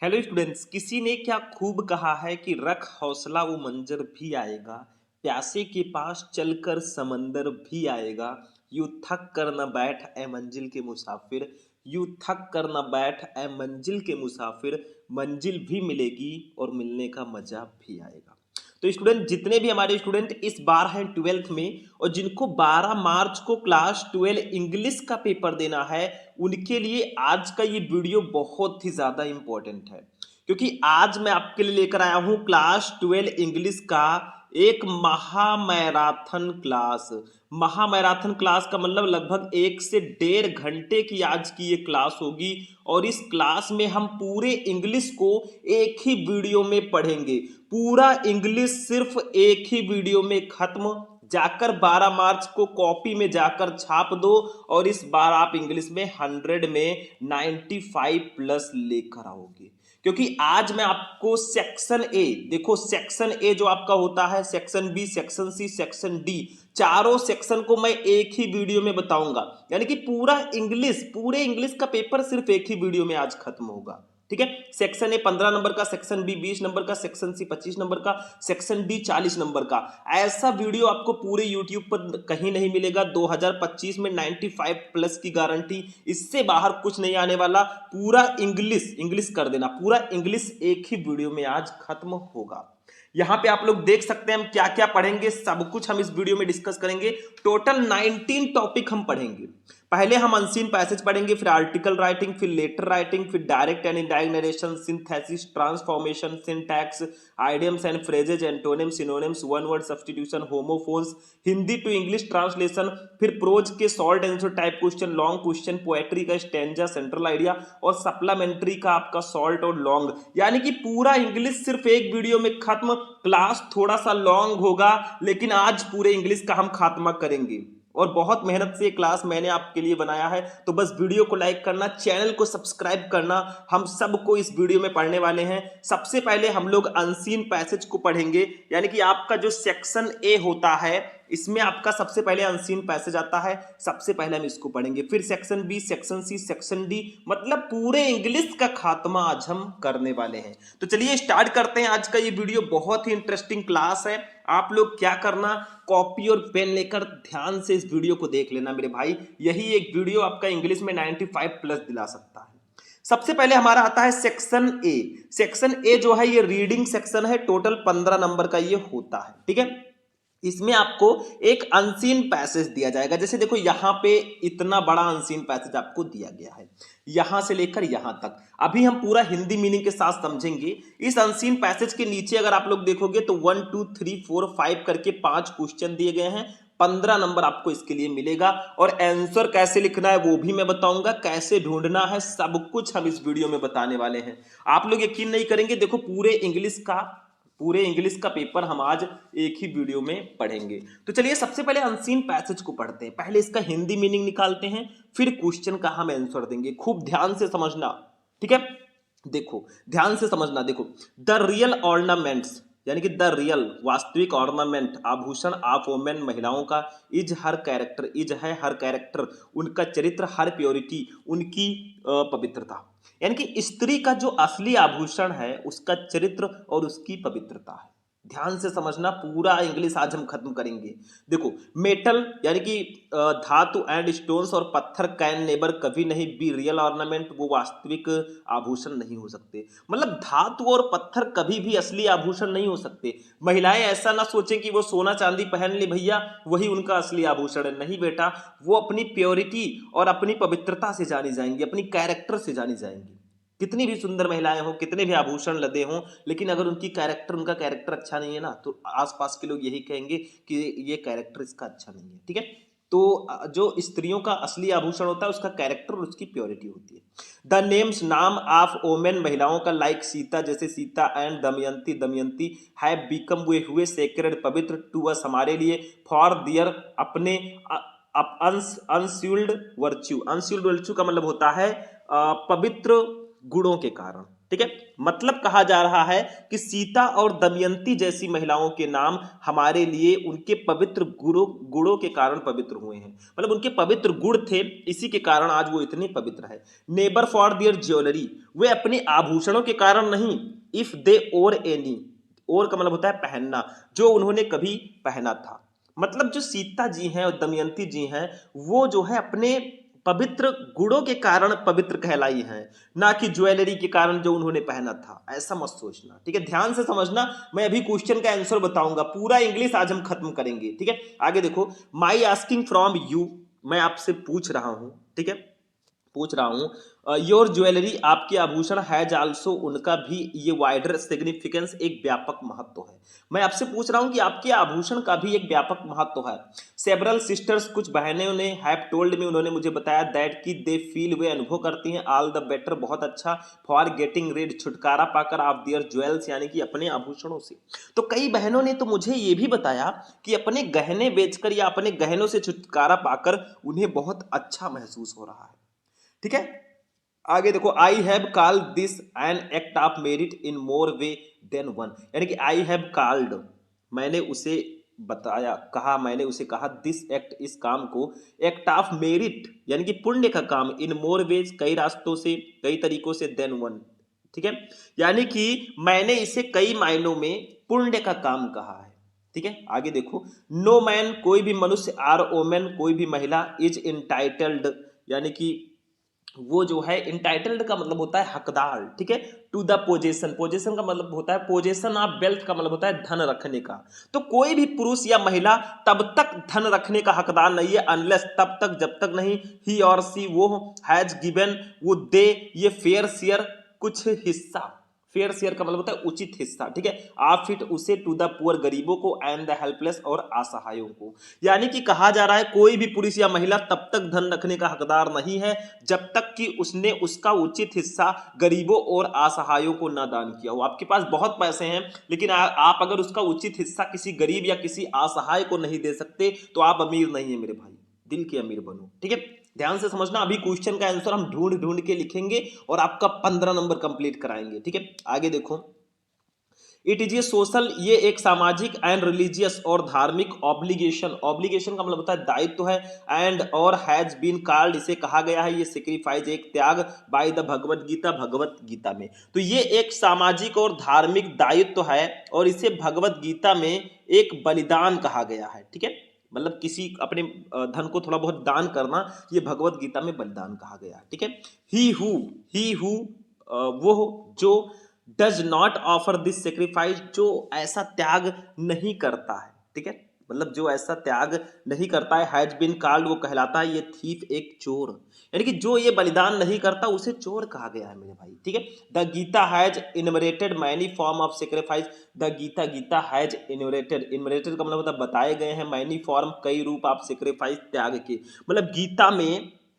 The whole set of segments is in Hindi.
हेलो स्टूडेंट्स, किसी ने क्या खूब कहा है कि रख हौसला वो मंजर भी आएगा, प्यासे के पास चलकर समंदर भी आएगा। यूं थक कर न बैठ ए मंजिल के मुसाफिर, यूं थक कर न बैठ ए मंजिल के मुसाफिर, मंजिल भी मिलेगी और मिलने का मजा भी आएगा। तो स्टूडेंट, जितने भी हमारे स्टूडेंट इस बार हैं 12th में और जिनको 12 मार्च को क्लास 12 इंग्लिश का पेपर देना है, उनके लिए आज का ये वीडियो बहुत ही ज़्यादा इंपॉर्टेंट है। क्योंकि आज मैं आपके लिए लेकर आया हूँ क्लास 12 इंग्लिश का एक महामैराथन क्लास। महामैराथन क्लास का मतलब लगभग 1 से 1.5 घंटे की आज की ये क्लास होगी। और इस क्लास में हम पूरे इंग्लिश को एक ही वीडियो में पढ़ेंगे। पूरा इंग्लिश सिर्फ एक ही वीडियो में खत्म। जाकर 12 मार्च को कॉपी में जाकर छाप दो और इस बार आप इंग्लिश में 100 में 95 प्लस लेकर आओगे। क्योंकि आज मैं आपको सेक्शन ए, देखो सेक्शन ए जो आपका होता है, section B, section C, section D, चारों सेक्शन को मैं एक ही वीडियो में बताऊंगा। यानी कि पूरे इंग्लिश का पेपर सिर्फ एक ही वीडियो में आज खत्म होगा। ठीक है। सेक्शन ए 15 नंबर का, सेक्शन बी 20 नंबर का, सेक्शन सी 25 नंबर का, सेक्शन डी 40 नंबर का। ऐसा वीडियो आपको पूरे यूट्यूब पर कहीं नहीं मिलेगा। 2025 में 95 प्लस की गारंटी, इससे बाहर कुछ नहीं आने वाला। पूरा इंग्लिश इंग्लिश कर देना, पूरा इंग्लिश एक ही वीडियो में आज खत्म होगा। यहां पे आप लोग देख सकते हैं हम क्या क्या पढ़ेंगे, सब कुछ हम इस वीडियो में डिस्कस करेंगे। टोटल 19 टॉपिक हम पढ़ेंगे। पहले हम अनसीन पैसेज पढ़ेंगे, फिर आर्टिकल राइटिंग, फिर लेटर राइटिंग, फिर direct and indirect narration, synthesis, transformation, syntax, idioms and phrases, antonyms, synonyms, one word substitution, homophones, Hindi to English translation, फिर प्रोज के short answer type question, long question, poetry का स्टैंजा, सेंट्रल आइडिया और सप्लीमेंट्री का आपका शॉर्ट और लॉन्ग। यानी कि पूरा इंग्लिश सिर्फ एक वीडियो में खत्म। क्लास थोड़ा सा लॉन्ग होगा, लेकिन आज पूरे इंग्लिश का हम खात्मा करेंगे। और बहुत मेहनत से क्लास मैंने आपके लिए बनाया है। तो बस वीडियो को लाइक करना, चैनल को सब्सक्राइब करना। हम सबको इस वीडियो में पढ़ने वाले हैं। सबसे पहले हम लोग अनसीन पैसेज को पढ़ेंगे। यानी कि आपका जो सेक्शन ए होता है, इसमें आपका सबसे पहले अनसीन पैसेज आता है। सबसे पहले हम इसको पढ़ेंगे, फिर section B, section C, section D, मतलब पूरे इंग्लिश का खात्मा आज हम करने वाले हैं। तो चलिए स्टार्ट करते हैं। आज का ये वीडियो बहुत ही इंटरेस्टिंग क्लास है। आप लोग क्या करना, कॉपी और पेन लेकर ध्यान से इस वीडियो को देख लेना मेरे भाई। यही एक वीडियो आपका इंग्लिश में 95 प्लस दिला सकता है। सबसे पहले हमारा आता है सेक्शन ए। सेक्शन ए जो है ये रीडिंग सेक्शन है। टोटल 15 नंबर का ये होता है। ठीक है। इसमें आपको एक अनसीन पैसेज दिया जाएगा। जैसे देखो यहां पे इतना बड़ा अनसीन पैसेज आपको दिया गया है, यहां से लेकर यहां तक। अभी हम पूरा हिंदी मीनिंग के साथ समझेंगे। इस अनसीन पैसेज के नीचे अगर आप लोग देखोगे तो 1 2 3 4 5 करके 5 क्वेश्चन दिए गए हैं। 15 नंबर आपको इसके लिए मिलेगा। और आंसर कैसे लिखना है वो भी मैं बताऊंगा, कैसे ढूंढना है सब कुछ हम इस वीडियो में बताने वाले हैं। आप लोग यकीन नहीं करेंगे, देखो पूरे इंग्लिश का पेपर हम आज एक ही वीडियो में पढ़ेंगे। तो चलिए सबसे पहले अनसीन पैसेज को पढ़ते हैं। पहले इसका हिंदी मीनिंग निकालते हैं, फिर क्वेश्चन का हम आंसर देंगे। खूब ध्यान से समझना, ठीक है। देखो ध्यान से समझना, देखो द रियल ऑर्नामेंट्स, यानी कि द रियल वास्तविक ऑर्नामेंट, आभूषण ऑफ वोमेन, महिलाओं का, इज हर कैरेक्टर, इज है हर कैरेक्टर, उनका चरित्र, हर प्योरिटी, उनकी पवित्रता। यानी कि स्त्री का जो असली आभूषण है उसका चरित्र और उसकी पवित्रता है। ध्यान से समझना, पूरा इंग्लिश आज हम खत्म करेंगे। देखो मेटल यानी कि धातु एंड स्टोन्स और पत्थर कैन नेबर, कभी नहीं बी रियल ऑर्नामेंट, वो वास्तविक आभूषण नहीं हो सकते। मतलब धातु और पत्थर कभी भी असली आभूषण नहीं हो सकते। महिलाएं ऐसा ना सोचें कि वो सोना चांदी पहन ले भैया वही उनका असली आभूषण है। नहीं बेटा, वो अपनी प्योरिटी और अपनी पवित्रता से जानी जाएंगी, अपनी कैरेक्टर से जानी जाएंगी। कितनी भी सुंदर महिलाएं हो, कितने भी आभूषण लदे हों, लेकिन अगर उनका कैरेक्टर अच्छा नहीं है ना, तो आसपास के लोग यही कहेंगे कि ये कैरेक्टर इसका अच्छा नहीं है। ठीक है। तो जो स्त्रियों का असली आभूषण होता है उसका कैरेक्टर और उसकी प्योरिटी होती है। द नेम्स, नाम ऑफ ओमेन, महिलाओं का, लाइक सीता, जैसे Sita, and Damayanti, Damayanti, have become, वे हुए, सेक्रेड, पवित्र, टू अस, हमारे लिए, फॉर दियर, अपने, अनस्यूल्ड वर्च्यू, अनस्यूल्ड वर्च्यू का मतलब होता है पवित्र गुणों के कारण। ठीक है, मतलब कहा जा रहा है कि सीता और दमयंती जैसी महिलाओं के नाम हमारे लिए उनके पवित्र गुणों गुणों के कारण पवित्र हुए हैं। मतलब उनके पवित्र गुण थे, इसी के कारण आज वो इतने पवित्र है। नेबर फॉर देयर ज्वेलरी, वे अपने आभूषणों के कारण नहीं। इफ दे ओर एनी, ओर का मतलब होता है पहनना, जो उन्होंने कभी पहना था। मतलब जो सीता जी हैं और दमयंती जी हैं, वो जो है अपने पवित्र गुणों के कारण पवित्र कहलाई हैं, ना कि ज्वेलरी के कारण जो उन्होंने पहना था। ऐसा मत सोचना, ठीक है, ध्यान से समझना। मैं अभी क्वेश्चन का आंसर बताऊंगा, पूरा इंग्लिश आज हम खत्म करेंगे। ठीक है, आगे देखो, माई आस्किंग फ्रॉम यू, मैं आपसे पूछ रहा हूं, ठीक है, पूछ रहा हूं, योर ज्वेलरी, आपके आभूषण, हैज आल्सो, उनका भी ये वाइडर सिग्निफिकेंस, एक व्यापक महत्व है। मैं आपसे पूछ रहा हूं कि आपके आभूषण का भी एक व्यापक महत्व है। सेवरल सिस्टर्स, कुछ बहनों ने, हैव टोल्ड मी, उन्होंने मुझे बताया, दैट कि दे फील, वे अनुभव करती हैं, ऑल द बेटर, बहुत अच्छा, फॉर गेटिंग रिड, छुटकारा पाकर, ऑफ देयर ज्वेल्स, यानी कि अपने आभूषणों से। तो कई बहनों ने तो मुझे ये भी बताया कि अपने गहने बेचकर या अपने गहनों से छुटकारा पाकर उन्हें बहुत अच्छा महसूस हो रहा है। ठीक है, आगे देखो, I have called this an act of merit in more way than one, यानी कि आई हैव कॉल्ड, मैंने उसे बताया, कहा, मैंने उसे कहा, दिस एक्ट, इस काम को, एक्ट ऑफ मेरिट, यानी कि पुण्य का काम, इन मोर वेज, कई रास्तों से, कई तरीकों से, देन वन। ठीक है, यानी कि मैंने इसे कई मायनों में पुण्य का काम कहा है। ठीक है, आगे देखो, नो मैन, कोई भी मनुष्य, आर ओमेन, कोई भी महिला, इज इंटाइटल्ड, यानी कि वो जो है, इंटाइटल्ड का मतलब होता है हकदार, ठीक है, टू द पोजेशन, पोजेशन का मतलब होता है, पोजेशन ऑफ वेल्थ का मतलब होता है धन रखने का। तो कोई भी पुरुष या महिला तब तक धन रखने का हकदार नहीं है, अनलेस, तब तक, जब तक नहीं, ही और सी, वो, हैज गिवन, वो दे, ये फेयर शेयर, कुछ हिस्सा, फेयर शेयर का मतलब होता है उचित हिस्सा। ठीक है, आप फिट, उसे, टू द पुअर, गरीबों को, एंड द हेल्पलेस, और असहायों को। यानी कि कहा जा रहा है कोई भी पुरुष या महिला तब तक धन रखने का हकदार नहीं है जब तक कि उसने उसका उचित हिस्सा गरीबों और असहायों को ना दान किया हो। आपके पास बहुत पैसे हैं, लेकिन आप अगर उसका उचित हिस्सा किसी गरीब या किसी असहाय को नहीं दे सकते, तो आप अमीर नहीं है मेरे भाई, दिल के अमीर बनो। ठीक है, ध्यान से समझना, अभी क्वेश्चन का आंसर हम ढूंढ ढूंढ के लिखेंगे और आपका 15 नंबर कंप्लीट कराएंगे। ठीक है, आगे देखो, इट इज ए सोशल, ये एक सामाजिक एंड रिलीजियस और धार्मिक ऑब्लिगेशन, ऑब्लिगेशन का मतलब होता है दायित्व है, एंड और हैज बीन कॉल्ड, इसे कहा गया है, ये सेक्रीफाइस, एक त्याग, बाय द भगवत गीता, भगवत गीता में। तो ये एक सामाजिक और धार्मिक दायित्व है और इसे भगवत गीता में एक बलिदान कहा गया है। ठीक है, मतलब किसी अपने धन को थोड़ा बहुत दान करना, ये भगवत गीता में बलिदान कहा गया है। ठीक है, ही हु वो जो does not offer this sacrifice, जो ऐसा त्याग नहीं करता है। ठीक है, मतलब जो ऐसा त्याग नहीं करता है, हैज बीन कॉल्ड, वो कहलाता है, ये थीफ, एक चोर, यानी कि जो ये बलिदान नहीं करता उसे चोर कहा गया है मेरे भाई। ठीक है, the Gita has enumerated many form of sacrifice, the Gita, Gita has enumerated, enumerated का मतलब होता है बताए गए हैं, मैनी फॉर्म, कई रूप, ऑफ सेक्रीफाइस, त्याग के, मतलब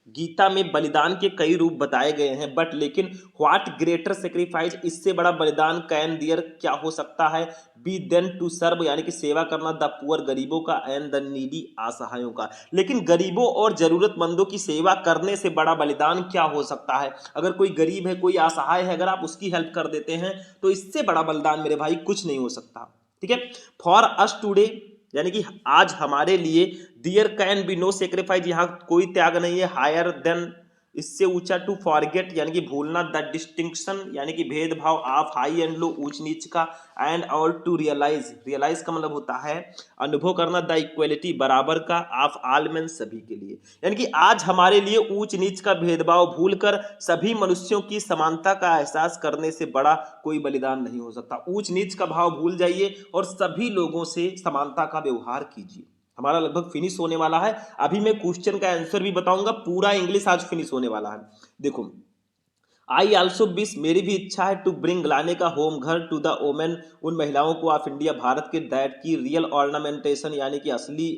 गीता में बलिदान के कई रूप बताए गए हैं, बट लेकिन व्हाट ग्रेटर सेक्रीफाइस, इससे बड़ा बलिदान, कैन दियर, क्या हो सकता है, बी देन, टू सर्व, यानी कि सेवा करना, द पुअर, गरीबों का, एंड द नीडी, असहायों का। लेकिन गरीबों और जरूरतमंदों की सेवा करने से बड़ा बलिदान क्या हो सकता है? अगर कोई गरीब है, कोई असहाय है, अगर आप उसकी हेल्प कर देते हैं, तो इससे बड़ा बलिदान मेरे भाई कुछ नहीं हो सकता। ठीक है, फॉर अस टूडे, यानी कि आज हमारे लिए, दियर कैन बी नो सेक्रीफाइस, यहाँ कोई त्याग नहीं है, हायर देन, इससे ऊंचा, टू फॉरगेट, यानी कि भूलना, द डिस्टिंक्शन, यानी कि भेदभाव, ऑफ हाई एंड लो, ऊंच नीच का, एंड और टू रियलाइज, रियलाइज का मतलब होता है अनुभव करना, द इक्वलिटी, बराबर का, ऑफ ऑल मेन, सभी के लिए। यानी कि आज हमारे लिए ऊंच नीच का भेदभाव भूलकर सभी मनुष्यों की समानता का एहसास करने से बड़ा कोई बलिदान नहीं हो सकता। ऊंच नीच का भाव भूल जाइए और सभी लोगों से समानता का व्यवहार कीजिए। हमारा लगभग फिनिश होने वाला है, अभी मैं क्वेश्चन का आंसर भी बताऊंगा, पूरा इंग्लिश आज फिनिश होने वाला है। देखो, आई ऑल्सो विश, मेरी भी इच्छा है, टू ब्रिंग, लाने का, होम, घर, टू द ओमेन, उन महिलाओं को, ऑफ इंडिया, भारत के, दैट की, रियल ऑर्नामेंटेशन, यानी कि असली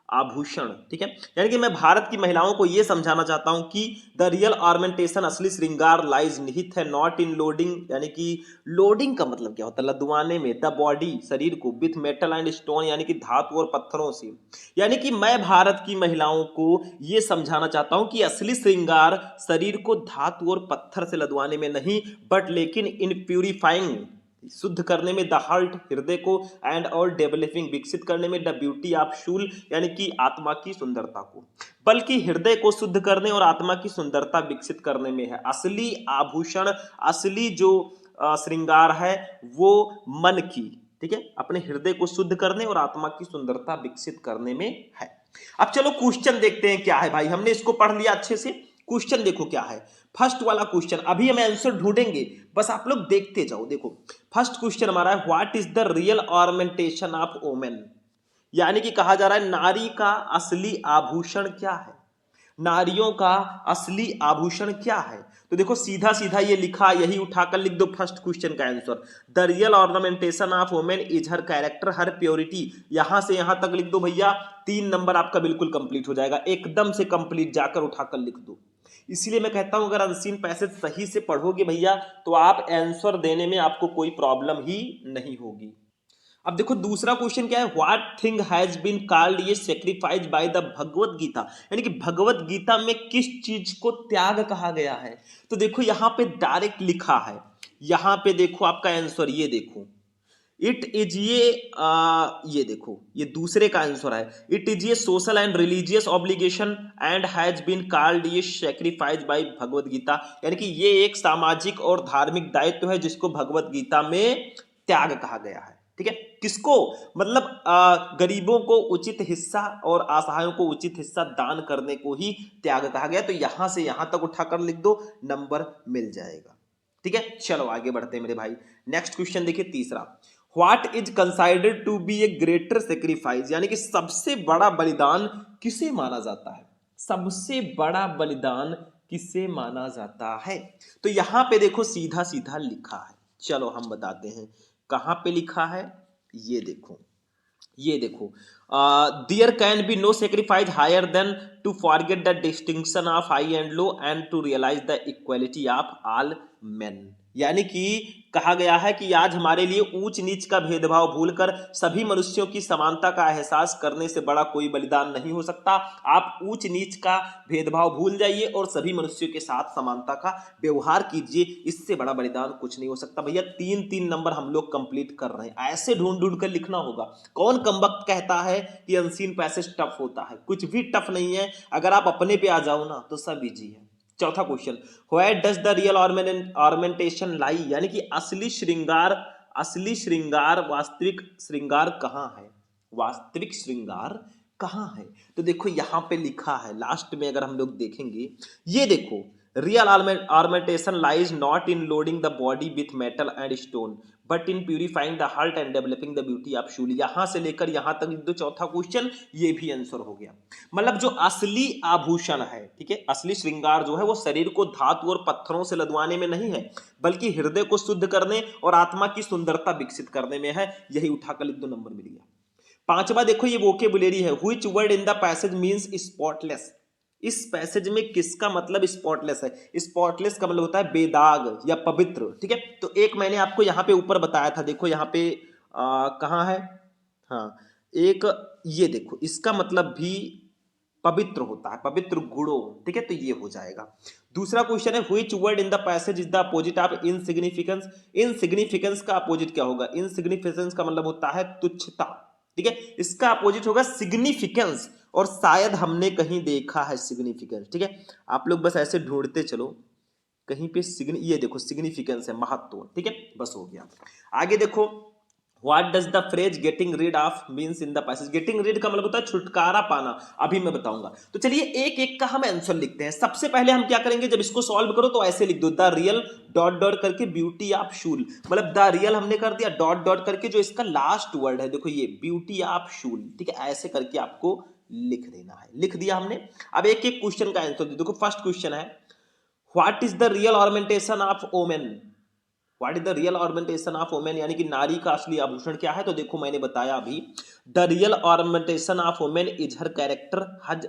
आभूषण, ठीक है। यानी कि मैं भारत की महिलाओं को यह समझाना चाहता हूं कि द रियल ऑर्नामेंटेशन, असली श्रृंगार लाइज निहित है नॉट इन लोडिंग, यानी कि लोडिंग का मतलब क्या होता है, लदवाने में, द बॉडी शरीर को, विथ मेटल एंड स्टोन यानी कि धातु और पत्थरों से। यानी कि मैं भारत की महिलाओं को यह समझाना चाहता हूं कि असली श्रृंगार शरीर को धातु और पत्थर से लदवाने में नहीं, बट लेकिन इन प्यूरिफाइंग, शुद्ध करने में, द हार्ट हृदय को, एंड और डेवलपिंग विकसित करने में, द ब्यूटी ऑफ शूल यानी कि आत्मा की सुंदरता को, बल्कि हृदय को शुद्ध करने और आत्मा की सुंदरता विकसित करने में है। असली आभूषण, असली जो श्रृंगार है वो मन की, ठीक है, अपने हृदय को शुद्ध करने और आत्मा की सुंदरता विकसित करने में है। अब चलो क्वेश्चन देखते हैं क्या है भाई, हमने इसको पढ़ लिया अच्छे से। क्वेश्चन देखो क्या है, फर्स्ट वाला क्वेश्चन, अभी हम आंसर ढूंढेंगे, बस आप लोग देखते जाओ। देखो फर्स्ट क्वेश्चन हमारा है, what is the real ornamentation of women, यानी कि कहा जा रहा है नारी का असली आभूषण क्या है, नारियों का असली आभूषण क्या है। तो देखो सीधा सीधा ये लिखा, यही उठाकर लिख दो फर्स्ट क्वेश्चन का answer, the real ornamentation of women is her character, her purity. यहां से यहां तक लिख दो भैया, 3 नंबर आपका बिल्कुल कंप्लीट हो जाएगा, एकदम से कंप्लीट, जाकर उठाकर लिख दो। इसलिए मैं कहता हूं अगर अनसीन पैसेज सही से पढ़ोगे भैया तो आप आंसर देने में आपको कोई प्रॉब्लम ही नहीं होगी। अब देखो दूसरा क्वेश्चन क्या है, what thing has been called ये sacrifice by the Bhagavad Gita, यानी कि भगवत गीता में किस चीज को त्याग कहा गया है। तो देखो यहां पे डायरेक्ट लिखा है, यहां पे देखो आपका आंसर, ये देखो इट इज ये देखो ये दूसरे का आंसर है, इट इज ये social and religious obligation and has been called ये सेक्रीफाइस बाय भगवत गीता, यानी कि ये एक सामाजिक और धार्मिक दायित्व है जिसको भगवत गीता में त्याग कहा गया है, ठीक है। किसको, मतलब गरीबों को उचित हिस्सा और असहायों को उचित हिस्सा दान करने को ही त्याग कहा गया। तो यहां से यहां तक उठाकर लिख दो, नंबर मिल जाएगा, ठीक है। चलो आगे बढ़ते हैं मेरे भाई, नेक्स्ट क्वेश्चन देखिए तीसरा, what is considered to be a greater sacrifice, यानी कि सबसे बड़ा बलिदान किसे माना जाता है, सबसे बड़ा बलिदान किसे माना जाता है। तो यहां पे देखो सीधा सीधा लिखा है, चलो हम बताते हैं कहां पे लिखा है, ये देखो, ये देखो, there can be no sacrifice higher than to forget the distinction of high and low and to realise the equality of all men, यानी कि कहा गया है कि आज हमारे लिए ऊंच नीच का भेदभाव भूलकर सभी मनुष्यों की समानता का एहसास करने से बड़ा कोई बलिदान नहीं हो सकता। आप ऊंच नीच का भेदभाव भूल जाइए और सभी मनुष्यों के साथ समानता का व्यवहार कीजिए, इससे बड़ा बलिदान कुछ नहीं हो सकता। भैया 3-3 नंबर हम लोग कंप्लीट कर रहे हैं, ऐसे ढूंढ ढूंढ कर लिखना होगा। कौन कमबख्त कहता है कि अनसीन पैसेज टफ होता है, कुछ भी टफ नहीं है, अगर आप अपने पे आ जाओ ना तो सब इजी है। चौथा question, where does the real ornamentation lie, यानी कि असली श्रृंगार, असली श्रृंगार, वास्तविक श्रृंगार कहां है, वास्तविक श्रृंगार कहां है। तो देखो यहां पे लिखा है लास्ट में, अगर हम लोग देखेंगे, ये देखो, real ornamentation lies not in loading the body with metal and stone but in purifying the heart and developing the beauty of soul. यहां से लेकर यहां तक दो, चौथा क्वेश्चन ये भी आंसर हो गया। मतलब जो असली आभूषण है, ठीक है, असली श्रृंगार जो है वो शरीर को धातु और पत्थरों से लदवाने में नहीं है, बल्कि हृदय को शुद्ध करने और आत्मा की सुंदरता विकसित करने में है। यही उठाकर लिख दो, नंबर मिल गया। पांचवा देखो, ये वोकेबुलरी है, which word in the passage means spotless. इस पैसेज में किसका मतलब स्पॉटलेस है, स्पॉटलेस का मतलब होता है बेदाग या पवित्र, ठीक है। तो एक मैंने आपको यहाँ पे ऊपर बताया था, देखो यहाँ पे कहाँ है, हाँ एक, ये देखो इसका मतलब भी पवित्र होता है, पवित्र गुणों, ठीक है। तो ये हो जाएगा। दूसरा क्वेश्चन है, which word in the passage is the opposite of insignificance. Insignificance का अपोजिट क्या होगा, इनसिग्निफिकेंस का मतलब होता है तुच्छता, ठीक है, इसका अपोजिट होगा सिग्निफिकेंस, और शायद हमने कहीं देखा है सिग्निफिकेंस, ठीक है। आप लोग बस ऐसे ढूंढते चलो कहीं पे ये देखो सिग्निफिकेंस है, महत्व, ठीक है, बस हो गया। आगे देखो, what does the phrase getting read of means in the passage. Getting read का मतलब होता है छुटकारा पाना, अभी मैं बताऊंगा। तो चलिए एक एक का हम आंसर लिखते हैं। सबसे पहले हम क्या करेंगे, जब इसको सॉल्व करो तो ऐसे लिख दो, द रियल डॉट डॉट करके ब्यूटी ऑफ शूल, मतलब द रियल हमने कर दिया, डॉट डॉट करके जो इसका लास्ट वर्ड है देखो ये ब्यूटी ऑफ शूल, ठीक है, ऐसे करके आपको लिख देना है। लिख दिया हमने। अब एक एक क्वेश्चन का आंसर देखो। फर्स्ट क्वेश्चन है, what is the real ornamentation of women, what is the real ornamentation of women, यानी कि नारी का असली आभूषण क्या है? तो देखो मैंने बताया अभी, the real ornamentation of women is her character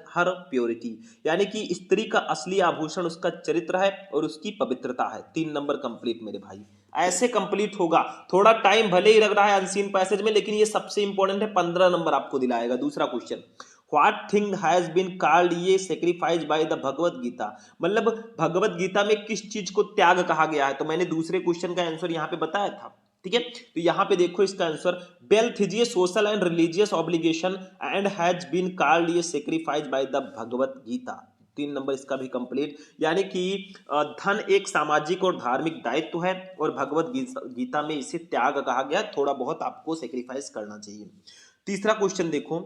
her purity, यानी कि स्त्री का असली आभूषण उसका चरित्र है और उसकी पवित्रता है। 3 नंबर कंप्लीट मेरे भाई, ऐसे कंप्लीट होगा। थोड़ा टाइम भले ही लग रहा है अनसीन पैसेज में, लेकिन ये सबसे इंपॉर्टेंट है, 15 नंबर आपको दिलाएगा। दूसरा question, what thing has been called ये sacrifice by the Bhagavad Gita, मतलब भगवत गीता में किस चीज को त्याग कहा गया है? तो मैंने दूसरे क्वेश्चन का आंसर यहाँ पे बताया था, ठीक है। तो यहाँ पे देखो इसका answer, wealth is a social and religious obligation and has been called ये sacrifice by the Bhagavad Gita. 3 number इसका भी कंप्लीट, यानी कि धन एक सामाजिक और धार्मिक दायित्व है और भगवत गीता में इसे त्याग कहा गया, थोड़ा बहुत आपको सेक्रीफाइस करना चाहिए। तीसरा क्वेश्चन देखो,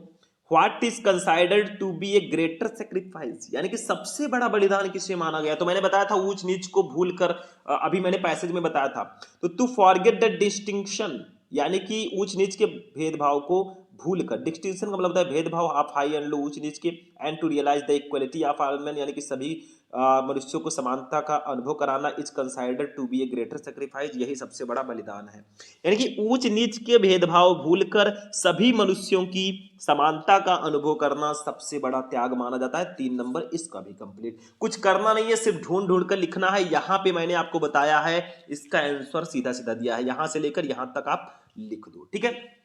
what is considered to be a greater sacrifice, यानी कि सबसे बड़ा बलिदान किसे माना गया? तो मैंने बताया था ऊंच नीच को भूल कर, अभी मैंने पैसेज में बताया था, तो टू फॉरगेट द डिस्टिंक्शन, यानी कि ऊंच नीच के भेदभाव को भूल कर, डिस्टिंक्शन का मतलब होता है भेदभाव, ऑफ हाई एंड लो, ऊंच नीच के, and to realise the equality of all man, यानी कि सभी मनुष्यों को समानता का अनुभव कराना, is considered to be a greater sacrifice, यही सबसे बड़ा बलिदान है। यानी कि ऊंच नीच के भेदभाव भूलकर सभी मनुष्यों की समानता का अनुभव करना सबसे बड़ा त्याग माना जाता है। 3 नंबर इसका भी कंप्लीट, कुछ करना नहीं है, सिर्फ ढूंढ ढूंढ कर लिखना है। यहां पे मैंने आपको बताया है, इसका आंसर सीधा सीधा दिया है, यहां से लेकर यहां तक आप लिख दो, ठीक है।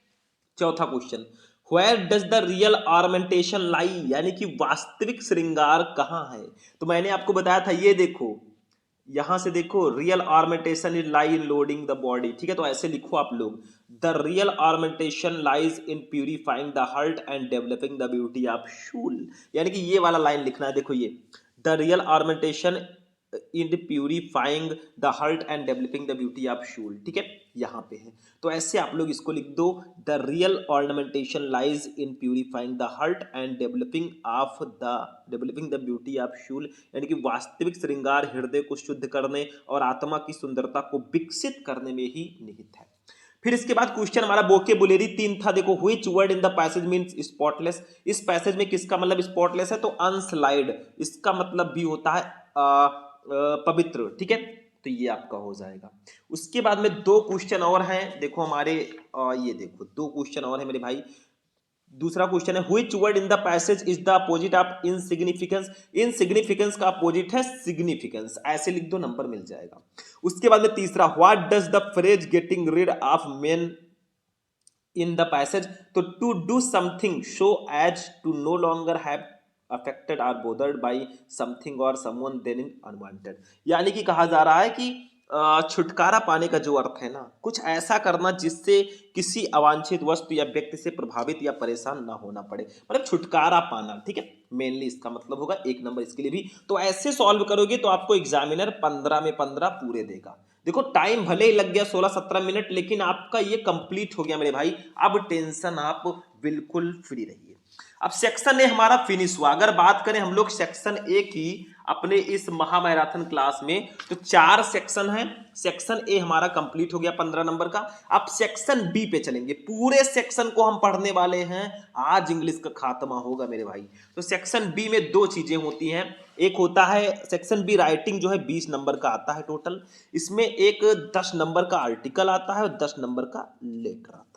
चौथा question, where does the real ornamentation lie, यानी कि वास्तविक श्रृंगार कहां है? तो मैंने आपको बताया था, ये देखो यहां से देखो, real ornamentation is lie in loading the body, ठीक है। तो ऐसे लिखो आप लोग, the real ornamentation lies in purifying the heart and developing the beauty of soul, यानी कि ये वाला लाइन लिखना है। देखो ये, the real ornamentation in purifying the heart and developing the beauty of soul, ठीक है, यहां पे है। तो ऐसे आप लोग इसको लिख दो, the real ornamentation lies in purifying the heart and developing the beauty of soul, यानी कि वास्तविक श्रृंगार हृदय को शुद्ध करने और आत्मा की सुंदरता को विकसित करने में ही निहित है। फिर इसके बाद क्वेश्चन हमारा वोकेबुलरी 3 था, देखो, which word in the passage means spotless, इस पैसेज में किसका मतलब स्पॉटलेस है? तो अनस्लाइड, इसका मतलब भी होता है पवित्र, ठीक है। तो ये आपका हो जाएगा। उसके बाद में 2 क्वेश्चन और हैं, देखो हमारे, ये देखो 2 क्वेश्चन और है मेरे भाई। दूसरा क्वेश्चन है, which word in the passage is the opposite of insignificance, insignificance का अपोजिट है सिग्निफिकेंस, ऐसे लिख दो, नंबर मिल जाएगा। उसके बाद में तीसरा, what does the phrase getting rid of mean in the passage, तो to do something so as to no longer have affected or bothered by something और समवन देन इन अनवांटेड, यानी कि कहा जा रहा है कि छुटकारा पाने का जो अर्थ है ना, कुछ ऐसा करना जिससे किसी अवांछित वस्तु या व्यक्ति से प्रभावित या परेशान ना होना पड़े, मतलब छुटकारा पाना, ठीक है, मेनली इसका मतलब होगा। 1 नंबर इसके लिए भी। तो ऐसे सॉल्व करोगे तो आपको एग्जामिनर 15 में 15 पूरे देगा। देखो टाइम भले ही लग गया 16-17 मिनट, लेकिन आपका ये कंप्लीट हो गया मेरे भाई। अब टेंशन आप बिल्कुल फ्री रहिए। अब सेक्शन ए हमारा फिनिश हुआ। अगर बात करें हम लोग सेक्शन ए की अपने इस महामैराथन क्लास में, तो 4 सेक्शन हैं। सेक्शन ए हमारा कंप्लीट हो गया 15 नंबर का। अब सेक्शन बी पे चलेंगे। पूरे सेक्शन को हम पढ़ने वाले हैं, आज इंग्लिश का खात्मा होगा मेरे भाई। तो सेक्शन बी में 2 चीजें होती हैं। एक होता है सेक्शन बी राइटिंग, जो है 20 नंबर का आता है टोटल। इसमें एक 10 नंबर का आर्टिकल आता है और 10 नंबर का लेटर आता है।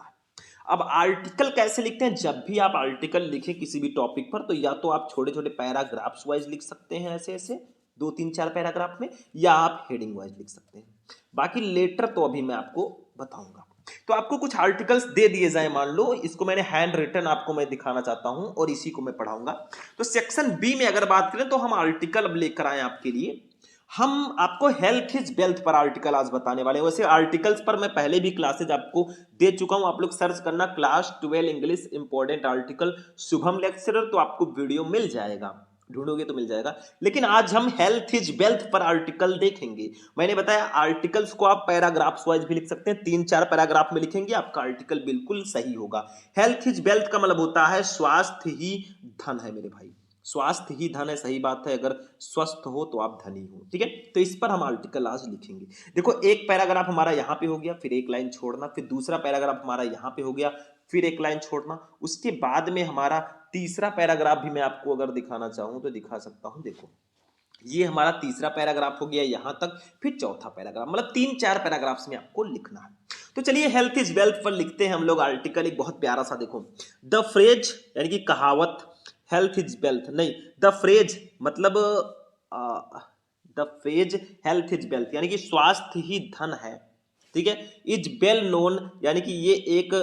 अब आर्टिकल कैसे लिखते हैं? जब भी आप आर्टिकल लिखें किसी भी टॉपिक पर, तो या तो आप छोटे छोटे पैराग्राफ्स वाइज लिख सकते हैं, ऐसे ऐसे 2-3-4 पैराग्राफ में, या आप हेडिंग वाइज लिख सकते हैं। बाकी लेटर तो अभी मैं आपको बताऊंगा। तो आपको कुछ आर्टिकल्स दे दिए जाए, मान लो इसको मैंने हैंड रिटन आपको मैं दिखाना चाहता हूं और इसी को मैं पढ़ाऊंगा। तो सेक्शन बी में अगर बात करें तो हम आर्टिकल अब लेकर आए आपके लिए। हम आपको हेल्थ इज वेल्थ पर आर्टिकल आज बताने वाले हैं। वैसे आर्टिकल्स पर मैं पहले भी क्लासेज आपको दे चुका हूं, आप लोग सर्च करना class 12 English important article Shubham lecturer, तो आपको वीडियो मिल जाएगा, ढूंढोगे तो मिल जाएगा। लेकिन आज हम हेल्थ इज वेल्थ पर आर्टिकल देखेंगे। मैंने बताया आर्टिकल्स को आप पैराग्राफ्स वाइज भी लिख सकते हैं, 3-4 पैराग्राफ में लिखेंगे, आपका आर्टिकल बिल्कुल सही होगा। हेल्थ इज वेल्थ का मतलब होता है स्वास्थ्य ही धन है मेरे भाई, स्वास्थ्य ही धन है, सही बात है। अगर स्वस्थ हो तो आप धनी हो, ठीक है। तो इस पर हम आर्टिकल आज लिखेंगे। देखो एक पैराग्राफ हमारा यहाँ पे हो गया, फिर एक लाइन छोड़ना, फिर दूसरा पैराग्राफ हमारा यहाँ पे हो गया, फिर एक लाइन छोड़ना, उसके बाद में हमारा तीसरा पैराग्राफ भी मैं आपको अगर दिखाना चाहूं तो दिखा सकता हूं। देखो ये हमारा तीसरा पैराग्राफ हो गया यहाँ तक। फिर चौथा पैराग्राफ, मतलब 3-4 पैराग्राफ्स में आपको लिखना है। तो चलिए हेल्थ इज वेल्थ पर लिखते हैं हम लोग आर्टिकल, एक बहुत प्यारा सा, देखो द फ्रेज यानी कि कहावत, हेल्थ इज वेल्थ नहीं, द फ्रेज मतलब the phrase health is wealth यानी कि स्वास्थ्य ही धन है, ठीक है। इज वेल नोन यानी कि ये एक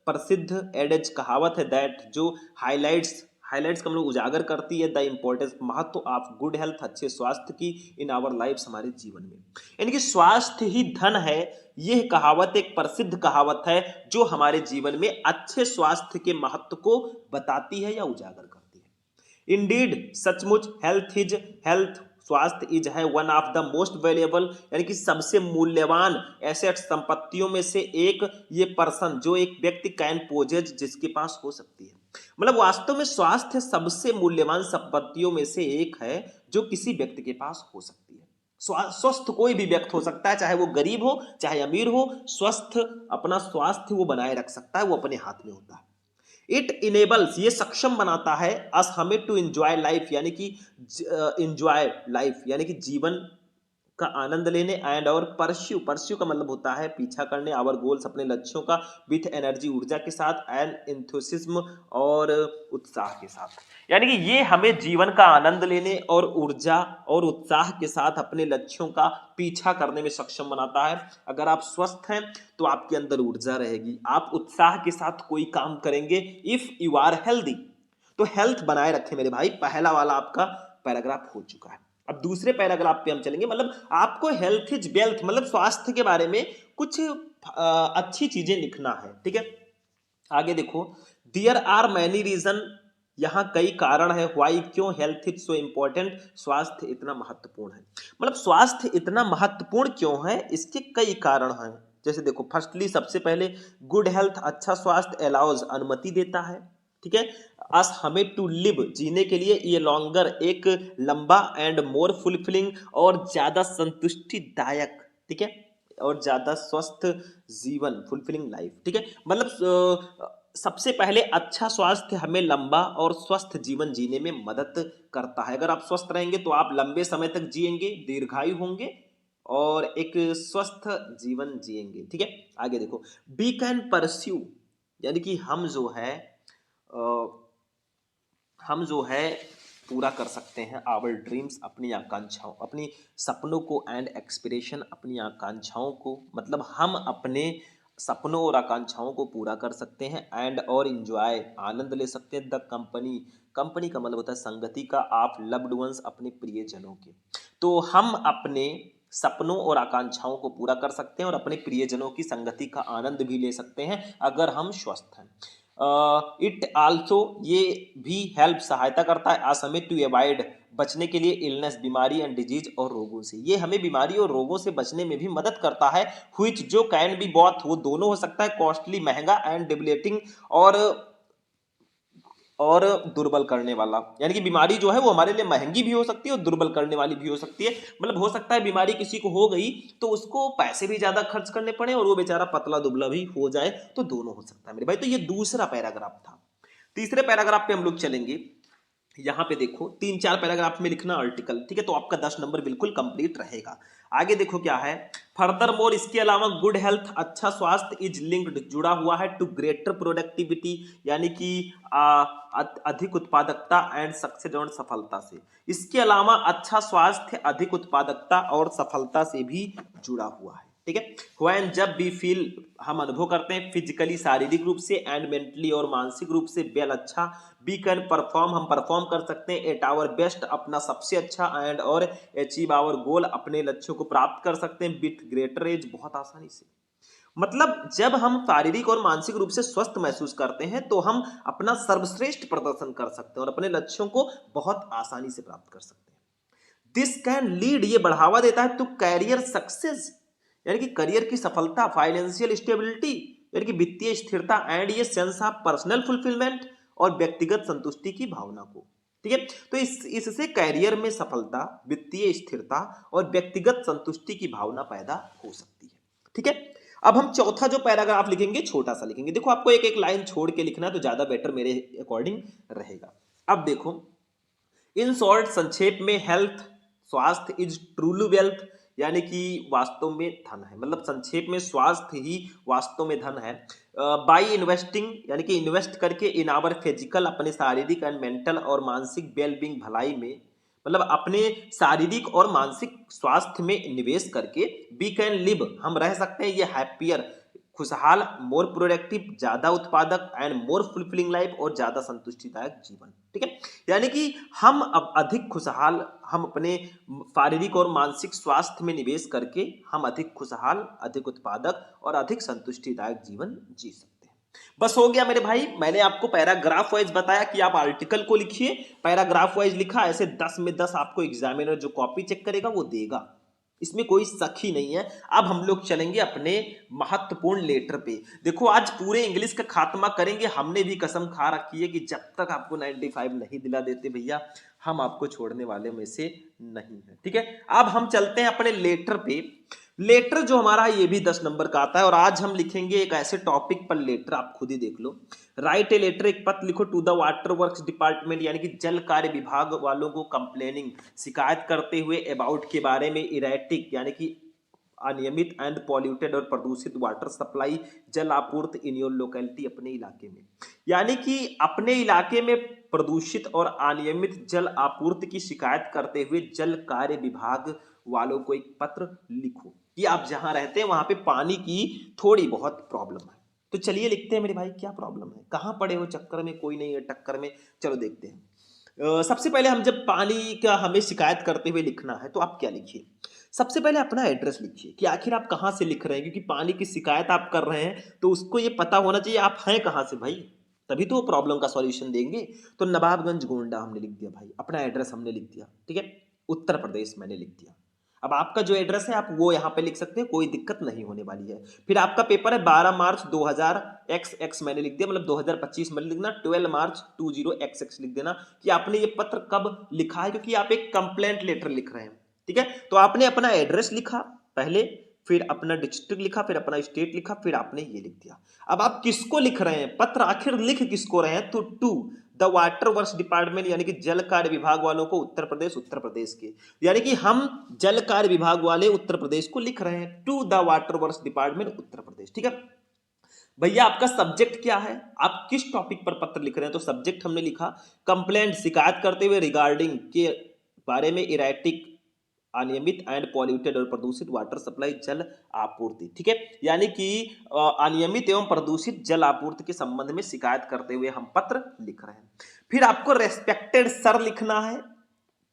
प्रसिद्ध एडेज कहावत है, दैट जो हाईलाइट्स हाईलाइट्स का हम लोग उजागर करती है द इम्पोर्टेंस महत्व ऑफ गुड हेल्थ, अच्छे स्वास्थ्य की इन आवर लाइफ, हमारे जीवन में। यानी कि स्वास्थ्य ही धन है, यह कहावत एक प्रसिद्ध कहावत है जो हमारे जीवन में अच्छे स्वास्थ्य के महत्व को बताती है या उजागर करती है। इंडीड सचमुच हेल्थ स्वास्थ्य इज है one of the most valuable यानी कि सबसे मूल्यवान एसेट संपत्तियों में से एक, ये पर्सन जो एक व्यक्ति कैन पोजेज जिसके पास हो सकती है। मतलब वास्तव में स्वास्थ्य सबसे मूल्यवान संपत्तियों में से एक है जो किसी व्यक्ति के पास हो सकती है। स्वस्थ कोई भी व्यक्ति हो सकता है, चाहे वो गरीब हो चाहे अमीर हो, स्वस्थ अपना स्वास्थ्य वो बनाए रख सकता है, वो अपने हाथ में होता है। इट इनेबल्स ये सक्षम बनाता है अस हमें टू एंजॉय लाइफ यानी कि एंजॉय लाइफ यानी कि जीवन का आनंद लेने, एंड और परस्यू का मतलब होता है पीछा करने, आवर गोल्स अपने लक्ष्यों का, विथ एनर्जी ऊर्जा के साथ, एंड एंथुसिज्म और उत्साह के साथ। यानी कि ये हमें जीवन का आनंद लेने और ऊर्जा और उत्साह के साथ अपने लक्ष्यों का पीछा करने में सक्षम बनाता है। अगर आप स्वस्थ हैं तो आपके अंदर ऊर्जा रहेगी, आप उत्साह के साथ कोई काम करेंगे। इफ यू आर हेल्दी, तो हेल्थ बनाए रखें मेरे भाई, पहला वाला आपका पैराग्राफ हो चुका है। अब दूसरे पैराग्राफ पे हम चलेंगे, मतलब आपको हेल्थ इज वेल्थ मतलब स्वास्थ्य के बारे में कुछ अच्छी चीजें लिखना है, ठीक है। आगे देखो, देयर आर मैनी रीजन, यहाँ कई कारण है, व्हाई क्यों हेल्थ इज सो इंपॉर्टेंट, स्वास्थ्य इतना महत्वपूर्ण है। मतलब स्वास्थ्य इतना महत्वपूर्ण क्यों है, इसके कई कारण हैं। जैसे देखो, फर्स्टली सबसे पहले गुड हेल्थ अच्छा स्वास्थ्य अलाउज अनुमति देता है, ठीक है, अस हमें टू लिव जीने के लिए, ये लॉन्गर एक लंबा एंड मोर फुलफिलिंग और ज्यादा संतुष्टिदायक, ठीक है, और ज्यादा स्वस्थ जीवन, फुलफिलिंग लाइफ, ठीक है। मतलब सबसे पहले अच्छा स्वास्थ्य हमें लंबा और स्वस्थ जीवन जीने में मदद करता है। अगर आप स्वस्थ रहेंगे तो आप लंबे समय तक जिएंगे, दीर्घायु होंगे और एक स्वस्थ जीवन जिएंगे, ठीक है। आगे देखो, वी कैन परस्यू यानी कि हम जो है पूरा कर सकते हैं आवर ड्रीम्स अपनी आकांक्षाओं, अपनी सपनों को, एंड एक्सपिरेशन अपनी आकांक्षाओं को, मतलब हम अपने सपनों और आकांक्षाओं को पूरा कर सकते हैं, एंड और इंजॉय आनंद ले सकते हैं द कंपनी का मतलब होता है संगति का, आप लव्ड वंस अपने प्रियजनों के। तो हम अपने सपनों और आकांक्षाओं को पूरा कर सकते हैं और अपने प्रियजनों की संगति का आनंद भी ले सकते हैं अगर हम स्वस्थ हैं। इट आल्सो ये भी हेल्प सहायता करता है अस हमें टू अवॉइड बचने के लिए, इलनेस बीमारी एंड डिजीज और रोगों से, ये हमें बीमारी और रोगों से बचने में भी मदद करता है। व्हिच जो कैन बी बॉथ वो दोनों हो सकता है, कॉस्टली महंगा, एंड डिबिलिटिंग और दुर्बल करने वाला। यानी कि बीमारी जो है वो हमारे लिए महंगी भी हो सकती है और दुर्बल करने वाली भी हो सकती है। मतलब हो सकता है बीमारी किसी को हो गई तो उसको पैसे भी ज्यादा खर्च करने पड़े और वो बेचारा पतला दुबला भी हो जाए, तो दोनों हो सकता है मेरे भाई। तो ये दूसरा पैराग्राफ था। तीसरे पैराग्राफ पे हम लोग चलेंगे। यहाँ पे देखो 3-4 पैराग्राफ में लिखना आर्टिकल, ठीक है, तो आपका 10 नंबर बिल्कुल कंप्लीट रहेगा। आगे देखो क्या है, फर्दर मोर इसके अलावा गुड हेल्थ अच्छा स्वास्थ्य इज लिंक्ड जुड़ा हुआ है टू ग्रेटर प्रोडक्टिविटी यानी कि अधिक उत्पादकता, एंड सक्सेस और सफलता से। इसके अलावा अच्छा स्वास्थ्य अधिक उत्पादकता और सफलता से भी जुड़ा हुआ है, ठीक है। व्हेन जब भी फील हम अनुभव करते हैं फिजिकली शारीरिक रूप से, एंड मेंटली और मानसिक रूप से वेल अच्छा, वी कैन परफॉर्म हम परफॉर्म कर सकते हैं एट आवर बेस्ट अपना सबसे अच्छा, एंड और अचीव आवर गोल अपने लक्ष्यों को प्राप्त कर सकते हैं विथ ग्रेटर एज बहुत आसानी से। मतलब जब हम शारीरिक और मानसिक रूप से स्वस्थ महसूस करते हैं तो हम अपना सर्वश्रेष्ठ प्रदर्शन कर सकते हैं और अपने लक्ष्यों को बहुत आसानी से प्राप्त कर सकते हैं। दिस कैन लीड ये बढ़ावा देता है टू कैरियर सक्सेस यानी कि करियर की सफलता, फाइनेंशियल स्टेबिलिटी यानी कि वित्तीय स्थिरता, एंड ये सेंस ऑफ पर्सनल फुलफिलमेंट और व्यक्तिगत संतुष्टि की भावना को, ठीक है। तो इससे कैरियर में सफलता, वित्तीय स्थिरता और व्यक्तिगत संतुष्टि की भावना पैदा हो सकती है, ठीक है। अब हम चौथा जो पैराग्राफ लिखेंगे छोटा सा लिखेंगे, देखो आपको एक एक लाइन छोड़ के लिखना है तो ज्यादा बेटर मेरे अकॉर्डिंग रहेगा। अब देखो, इन शॉर्ट संक्षेप में हेल्थ स्वास्थ्य इज ट्रूली वेल्थ, यानी कि वास्तव में धन है, मतलब संक्षेप में स्वास्थ्य ही वास्तव में धन है। बाई इन्वेस्टिंग, यानी कि इन्वेस्ट करके इन आवर फिजिकल, अपने शारीरिक एंड मेंटल और मानसिक वेलबींग, भलाई में, मतलब अपने शारीरिक और मानसिक स्वास्थ्य में निवेश करके वी कैन लिव, हम रह सकते हैं ये हैप्पियर, खुशहाल, मोर प्रोडक्टिव, ज्यादा उत्पादक एंड मोर फुलफिलिंग लाइफ, और ज्यादा संतुष्टिदायक जीवन। ठीक है, यानी कि हम अब अधिक खुशहाल, हम अपने शारीरिक और मानसिक स्वास्थ्य में निवेश करके हम अधिक खुशहाल, अधिक उत्पादक और अधिक संतुष्टिदायक जीवन जी सकते हैं। बस हो गया मेरे भाई, मैंने आपको पैराग्राफ वाइज बताया कि आप आर्टिकल को लिखिए, पैराग्राफ वाइज लिखा, ऐसे 10 में 10 आपको एग्जामिनर जो कॉपी चेक करेगा वो देगा, इसमें कोई शक ही नहीं है। अब हम लोग चलेंगे अपने महत्वपूर्ण लेटर पे। देखो आज पूरे इंग्लिश का खात्मा करेंगे, हमने भी कसम खा रखी है कि जब तक आपको 95 नहीं दिला देते भैया, हम आपको छोड़ने वाले में से नहीं है। ठीक है, अब हम चलते हैं अपने लेटर पे। लेटर जो हमारा है ये भी 10 नंबर का आता है, और आज हम लिखेंगे एक ऐसे टॉपिक पर लेटर, आप खुद ही देख लो। राइट ए लेटर, एक पत्र लिखो to the water works department, यानी कि जल कार्य विभाग वालों को, कंप्लेनिंग, शिकायत करते हुए, अबाउट के बारे में, इरेटिक यानी कि अनियमित एंड पॉल्यूटेड और प्रदूषित वाटर सप्लाई, जल आपूर्ति इन योर लोकेलिटी, अपने इलाके में, यानी कि अपने इलाके में प्रदूषित और अनियमित जल आपूर्ति की शिकायत करते हुए जल कार्य विभाग वालों को एक पत्र लिखो कि आप जहां रहते हैं वहां पे पानी की थोड़ी बहुत प्रॉब्लम है। तो चलिए लिखते हैं मेरे भाई, क्या प्रॉब्लम है, कहां पड़े हो चक्कर में, कोई नहीं है टक्कर में, चलो देखते हैं। सबसे पहले हम जब पानी का हमें शिकायत करते हुए लिखना है तो आप क्या लिखिए, सबसे पहले अपना एड्रेस लिखिए कि आखिर आप कहाँ से लिख रहे हैं, क्योंकि पानी की शिकायत आप कर रहे हैं तो उसको ये पता होना चाहिए आप हैं कहाँ से भाई, तभी तो वो प्रॉब्लम का सॉल्यूशन देंगे। तो नवाबगंज गोंडा हमने लिख दिया भाई, अपना एड्रेस हमने लिख दिया। ठीक है, उत्तर प्रदेश मैंने लिख दिया। अब आपका जो एड्रेस है आप वो यहाँ पे लिख सकते हैं, कोई दिक्कत नहीं होने वाली है। फिर आपका पेपर है 12 मार्च 2000 XX मैंने लिख दिया, मतलब 2025 में लिखना, 12 मार्च 20XX लिख देना कि आपने ये पत्र कब लिखा है, क्योंकि आप एक कंप्लेंट लेटर लिख रहे हैं। ठीक है, तो आपने अपना एड्रेस लिखा पहले, फिर अपना डिस्ट्रिक्ट लिखा, फिर अपना स्टेट लिखा, फिर आपने ये लिख दिया। अब आप किसको लिख रहे हैं पत्र, आखिर लिख किसको रहे हैं, तो to the water works department, यानी कि जल कार्य विभाग वालों को, उत्तर प्रदेश के, यानी कि हम जल कार्य विभाग वाले उत्तर प्रदेश को लिख रहे हैं, to the water works department Uttar Pradesh. ठीक है भैया, आपका सब्जेक्ट क्या है, आप किस टॉपिक पर पत्र लिख रहे हैं, तो सब्जेक्ट हमने लिखा कंप्लेंट, शिकायत करते हुए, रिगार्डिंग के बारे में, इरेटिक अनियमित एंड पॉल्यूटेड और प्रदूषित वाटर सप्लाई, जल आपूर्ति। ठीक है, यानी कि अनियमित एवं प्रदूषित जल आपूर्ति के संबंध में शिकायत करते हुए हम पत्र लिख रहे हैं। फिर आपको रेस्पेक्टेड सर लिखना है,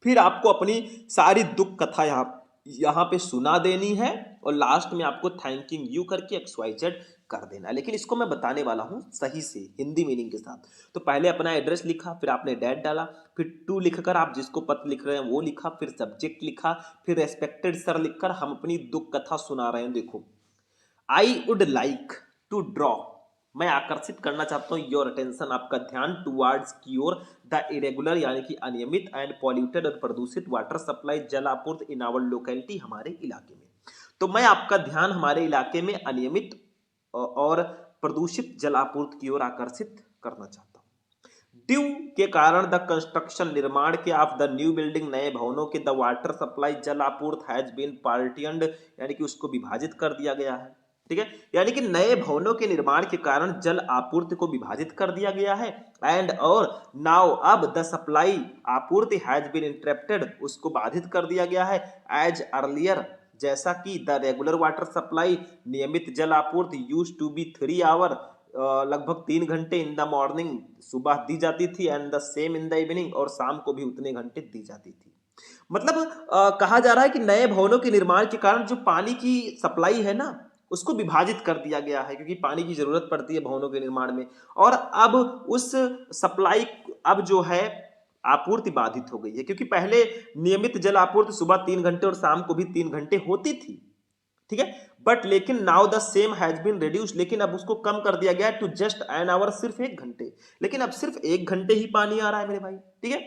फिर आपको अपनी सारी दुख कथा यहाँ पे सुना देनी है, और लास्ट में आपको थैंकिंग यू करके XYZ कर देना है। लेकिन इसको मैं बताने वाला हूँ सही से, हिंदी मीनिंग के साथ। तो पहले अपना एड्रेस लिखा, फिर आपने डेट डाला, फिर टू लिखकर आप जिसको पत्र लिख रहे हैं वो लिखा, फिर सब्जेक्ट लिखा, फिर रेस्पेक्टेड सर लिखकर हम अपनी दुख कथा सुना रहे हैं। देखो, I would like to draw, मैं आकर्षित करना चाहता हूं योर अटेंशन, आपका ध्यान, टुवर्ड्स की ओर, द इरेगुलर यानी कि अनियमित एंड पॉल्यूटेड और प्रदूषित वाटर सप्लाई, जल आपूर्ति इन आवर लोकेलिटी, हमारे इलाके में। तो मैं आपका ध्यान हमारे इलाके में अनियमित और प्रदूषित जल आपूर्ति की ओर आकर्षित करना चाहता हूं। ड्यू के कारण द कंस्ट्रक्शन, निर्माण के ऑफ द न्यू बिल्डिंग, नए भवनों के, द वाटर सप्लाई जल आपूर्ति हैज बीन पार्टीशन्ड, यानी कि उसको विभाजित कर दिया गया है। ठीक है, यानी कि नए भवनों के निर्माण के कारण जल आपूर्ति को विभाजित कर दिया गया है। एंड और नाउ, अब द सप्लाई आपूर्ति हैज बीन इंटरप्टेड, उसको बाधित कर दिया गया है, एज अर्लियर, जैसा कि द रेगुलर वाटर सप्लाई, नियमित जल आपूर्ति, यूज टू बी 3 आवर, लगभग 3 घंटे इन द मॉर्निंग, सुबह दी जाती थी, and the same in the evening, और शाम को भी उतने घंटे दी जाती थी। मतलब कहा जा रहा है कि नए भवनों के निर्माण के कारण जो पानी की सप्लाई है ना, उसको विभाजित कर दिया गया है, क्योंकि पानी की जरूरत पड़ती है भवनों के निर्माण में, और अब उस सप्लाई, अब जो है आपूर्ति बाधित हो गई है, क्योंकि पहले नियमित जल आपूर्ति सुबह 3 घंटे और शाम को भी 3 घंटे होती थी। ठीक है, बट लेकिन now the same has been reduce, लेकिन अब उसको कम कर दिया गया टू जस्ट एन आवर, सिर्फ 1 घंटे, लेकिन अब सिर्फ 1 घंटे ही पानी आ रहा है मेरे भाई। ठीक है,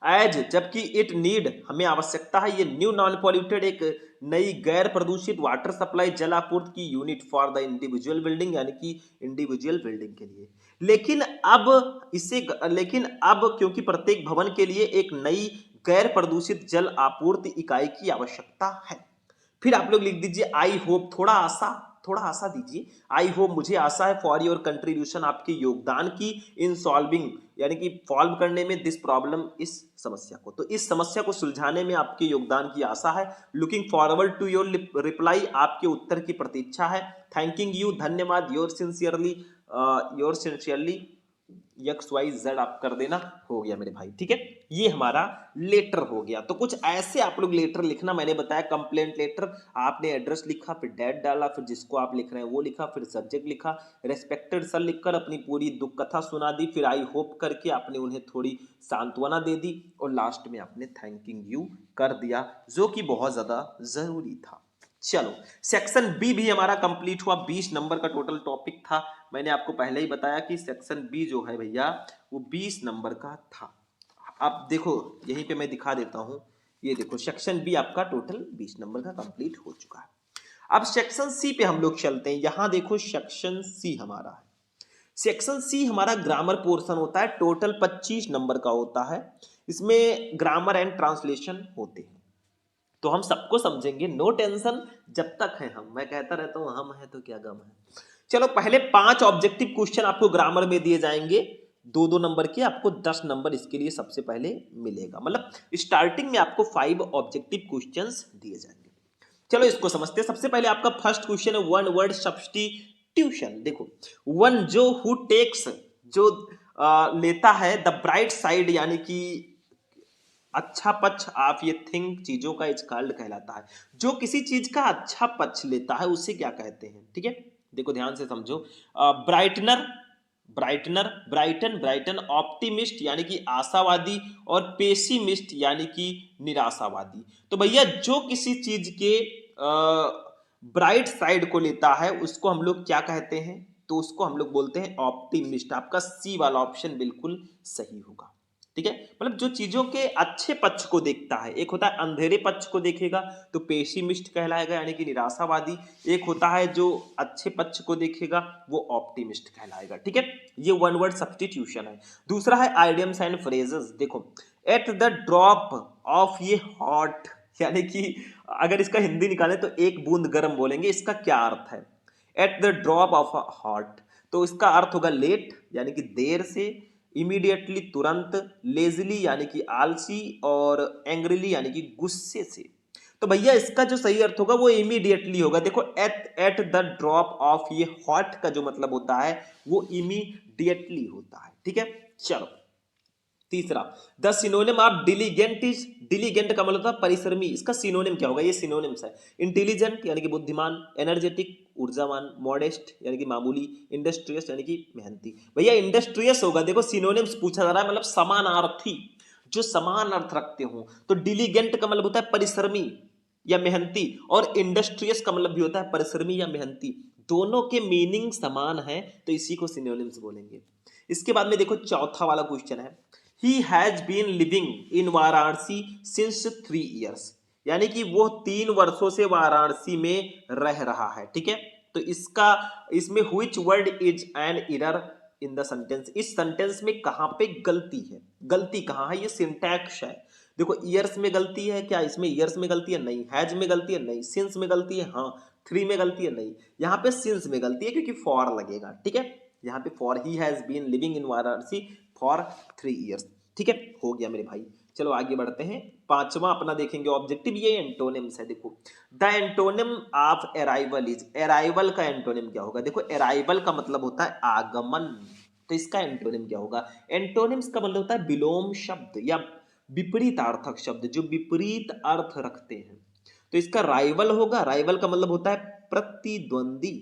एज, जबकि इट नीड, हमें आवश्यकता है ये न्यू नॉन पॉल्यूटेड, एक नई गैर प्रदूषित वाटर सप्लाई जल आपूर्ति की unit for the individual building, यानी कि इंडिविजुअल बिल्डिंग के लिए। लेकिन अब क्योंकि प्रत्येक भवन के लिए एक नई गैर प्रदूषित जल आपूर्ति इकाई की आवश्यकता है। फिर आप लोग लिख दीजिए आई होप, थोड़ा आशा दीजिए। आई होप, मुझे आशा है, फॉर योर कंट्रीब्यूशन, आपके योगदान की, इन सॉल्विंग यानी कि सॉल्व करने में, दिस प्रॉब्लम, इस समस्या को, तो इस समस्या को सुलझाने में आपके योगदान की आशा है। Looking forward to your reply, आपके उत्तर की प्रतीक्षा है। थैंकिंग यू, धन्यवाद। योर सिंसियरली XYZ आप कर देना, हो गया मेरे भाई। ठीक है, ये हमारा लेटर हो गया। तो कुछ ऐसे आप लोग लेटर लिखना, मैंने बताया कंप्लेंट लेटर, आपने एड्रेस लिखा, फिर डेट डाला, फिर जिसको आप लिख रहे हैं वो लिखा, फिर सब्जेक्ट लिखा, रेस्पेक्टेड सर लिखकर अपनी पूरी दुख कथा सुना दी, फिर आई होप करके आपने उन्हें थोड़ी सांत्वना दे दी, और लास्ट में आपने थैंकिंग यू कर दिया, जो कि बहुत ज्यादा जरूरी था। चलो, सेक्शन बी भी हमारा कंप्लीट हुआ। 20 नंबर का टोटल टॉपिक था। मैंने आपको पहले ही बताया कि सेक्शन बी जो है भैया वो 20 नंबर का था। अब देखो यहीं पे मैं दिखा देता हूं, ये देखो सेक्शन बी आपका टोटल 20 नंबर का कंप्लीट हो चुका है। अब सेक्शन सी पे हम लोग चलते हैं। यहां देखो सेक्शन सी हमारा है। सेक्शन सी हमारा ग्रामर पोर्शन होता है, टोटल 25 नंबर का होता है। इसमें ग्रामर एंड ट्रांसलेशन होते हैं, तो हम सबको समझेंगे, नो टेंशन। जब तक है हम, मैं कहता रहता हूं हम है तो क्या गम है। चलो, पहले 5 ऑब्जेक्टिव क्वेश्चन आपको ग्रामर में दिए जाएंगे, 2-2 नंबर के, आपको 10 नंबर इसके लिए सबसे पहले मिलेगा। मतलब स्टार्टिंग में आपको 5 ऑब्जेक्टिव क्वेश्चंस दिए जाएंगे। चलो इसको समझते हैं। सबसे पहले आपका फर्स्ट क्वेश्चन है वन वर्ड सब्स्टिट्यूशन। देखो, वन जो हु टेक्स, जो लेता है, द ब्राइट साइड यानी कि अच्छा पक्ष ऑफ ये थिंग, चीजों का इज कॉल्ड कहलाता है। जो किसी चीज का अच्छा पक्ष लेता है उसे क्या कहते हैं। ठीक है, देखो ध्यान से समझो। ब्राइटनर, ब्राइटन, ऑप्टिमिस्ट यानी कि आशावादी, और पेसिमिस्ट यानी कि निराशावादी। तो भैया जो किसी चीज के ब्राइट साइड को लेता है उसको हम लोग क्या कहते हैं, तो उसको हम लोग बोलते हैं ऑप्टिमिस्ट। आपका सी वाला ऑप्शन बिल्कुल सही होगा। ठीक है, मतलब जो चीजों के अच्छे पक्ष को देखता है। एक होता है अंधेरे पक्ष को देखेगा तो पेसिमिस्ट कहलाएगा यानी कि निराशावादी। एक होता है जो अच्छे पक्ष को देखेगा वो ऑप्टिमिस्ट कहलाएगा। ठीक है, ये वन वर्ड सब्स्टिट्यूशन है। दूसरा है आइडियम्स एंड फ्रेजेस। देखो, एट द ड्रॉप ऑफ ये हॉट, यानी कि अगर इसका हिंदी निकालें तो एक बूंद गर्म बोलेंगे, इसका क्या अर्थ है। At the drop of hot, तो इसका अर्थ होगा लेट यानी कि देर से, इमीडिएटली तुरंत, लेजली यानी कि आलसी, और एंग्रीली यानी कि गुस्से से। तो भैया इसका जो सही अर्थ होगा वो इमीडिएटली होगा। देखो, एट द ड्रॉप ऑफ ये हॉट का जो मतलब होता है वो इमीडिएटली होता है। ठीक है, चलो तीसरा, the synonym of diligent is, diligent का मतलब होता है परिश्रमी। इसका सिनोनिम क्या होगा, ये सिनोनिम्स है। इंटेलिजेंट यानी कि बुद्धिमान, एनर्जेटिक ऊर्जावान, मॉडेस्ट यानी कि मामूली, इंडस्ट्रियस यानी कि मेहनती। भैया इंडस्ट्रियस होगा। देखो सिनोनिम्स पूछा जा रहा है, मतलब समानार्थी, जो समान अर्थ रखते हो। तो डिलीजेंट का मतलब होता है परिश्रमी या मेहनती, और इंडस्ट्रियस का मतलब भी होता है परिश्रमी या मेहनती। दोनों के मीनिंग समान है, तो इसी को सिनोनिम्स बोलेंगे। इसके बाद में देखो चौथा वाला क्वेश्चन है, he has been living in Varanasi since 3 years, यानी कि वो 3 वर्षों से वाराणसी में रह रहा है। ठीक है, तो इसका, इसमें which word is an error in the sentence, इस सेंटेंस में कहां पे गलती है, गलती कहां है, ये सिंटैक्स है। देखो ईयर्स में गलती है क्या, इसमें ईयर्स में गलती है नहीं, हैज में गलती है नहीं, सिंस में गलती है हाँ, 3 में गलती है नहीं, यहाँ पे सिंस में गलती है क्योंकि फॉर लगेगा। ठीक है, यहाँ पे for, he has been living in Varanasi for 3 years। ठीक है, हो गया मेरे भाई। चलो आगे बढ़ते हैं। पांचवा अपना देखेंगे ऑब्जेक्टिव, ये एंटोनिम्स है। देखो, the antonym of arrival is, arrival का एंटोनिम क्या होगा। देखो अराइवल का मतलब होता है आगमन, तो इसका एंटोनिम क्या होगा। एंटोनिम्स का मतलब होता है विलोम शब्द या विपरीतार्थक शब्द, जो विपरीत अर्थ रखते हैं। तो इसका राइवल होगा, राइवल का मतलब होता है प्रतिद्वंदी,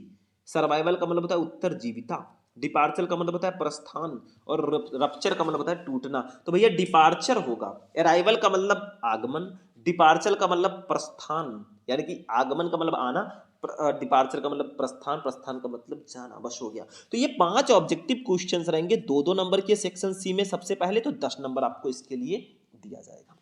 सर्वाइवल का मतलब होता है उत्तरजीविता, डिपार्चर का मतलब होता है प्रस्थान, और रप्चर का मतलब होता है टूटना। तो भैया डिपार्चर होगा। अराइवल का मतलब आगमन, डिपार्चर का मतलब प्रस्थान, यानी कि आगमन का मतलब आना, डिपार्चर का मतलब प्रस्थान, प्रस्थान का मतलब जाना। बस हो गया। तो ये 5 ऑब्जेक्टिव क्वेश्चंस रहेंगे 2-2 नंबर के सेक्शन सी में। सबसे पहले तो 10 नंबर आपको इसके लिए दिया जाएगा।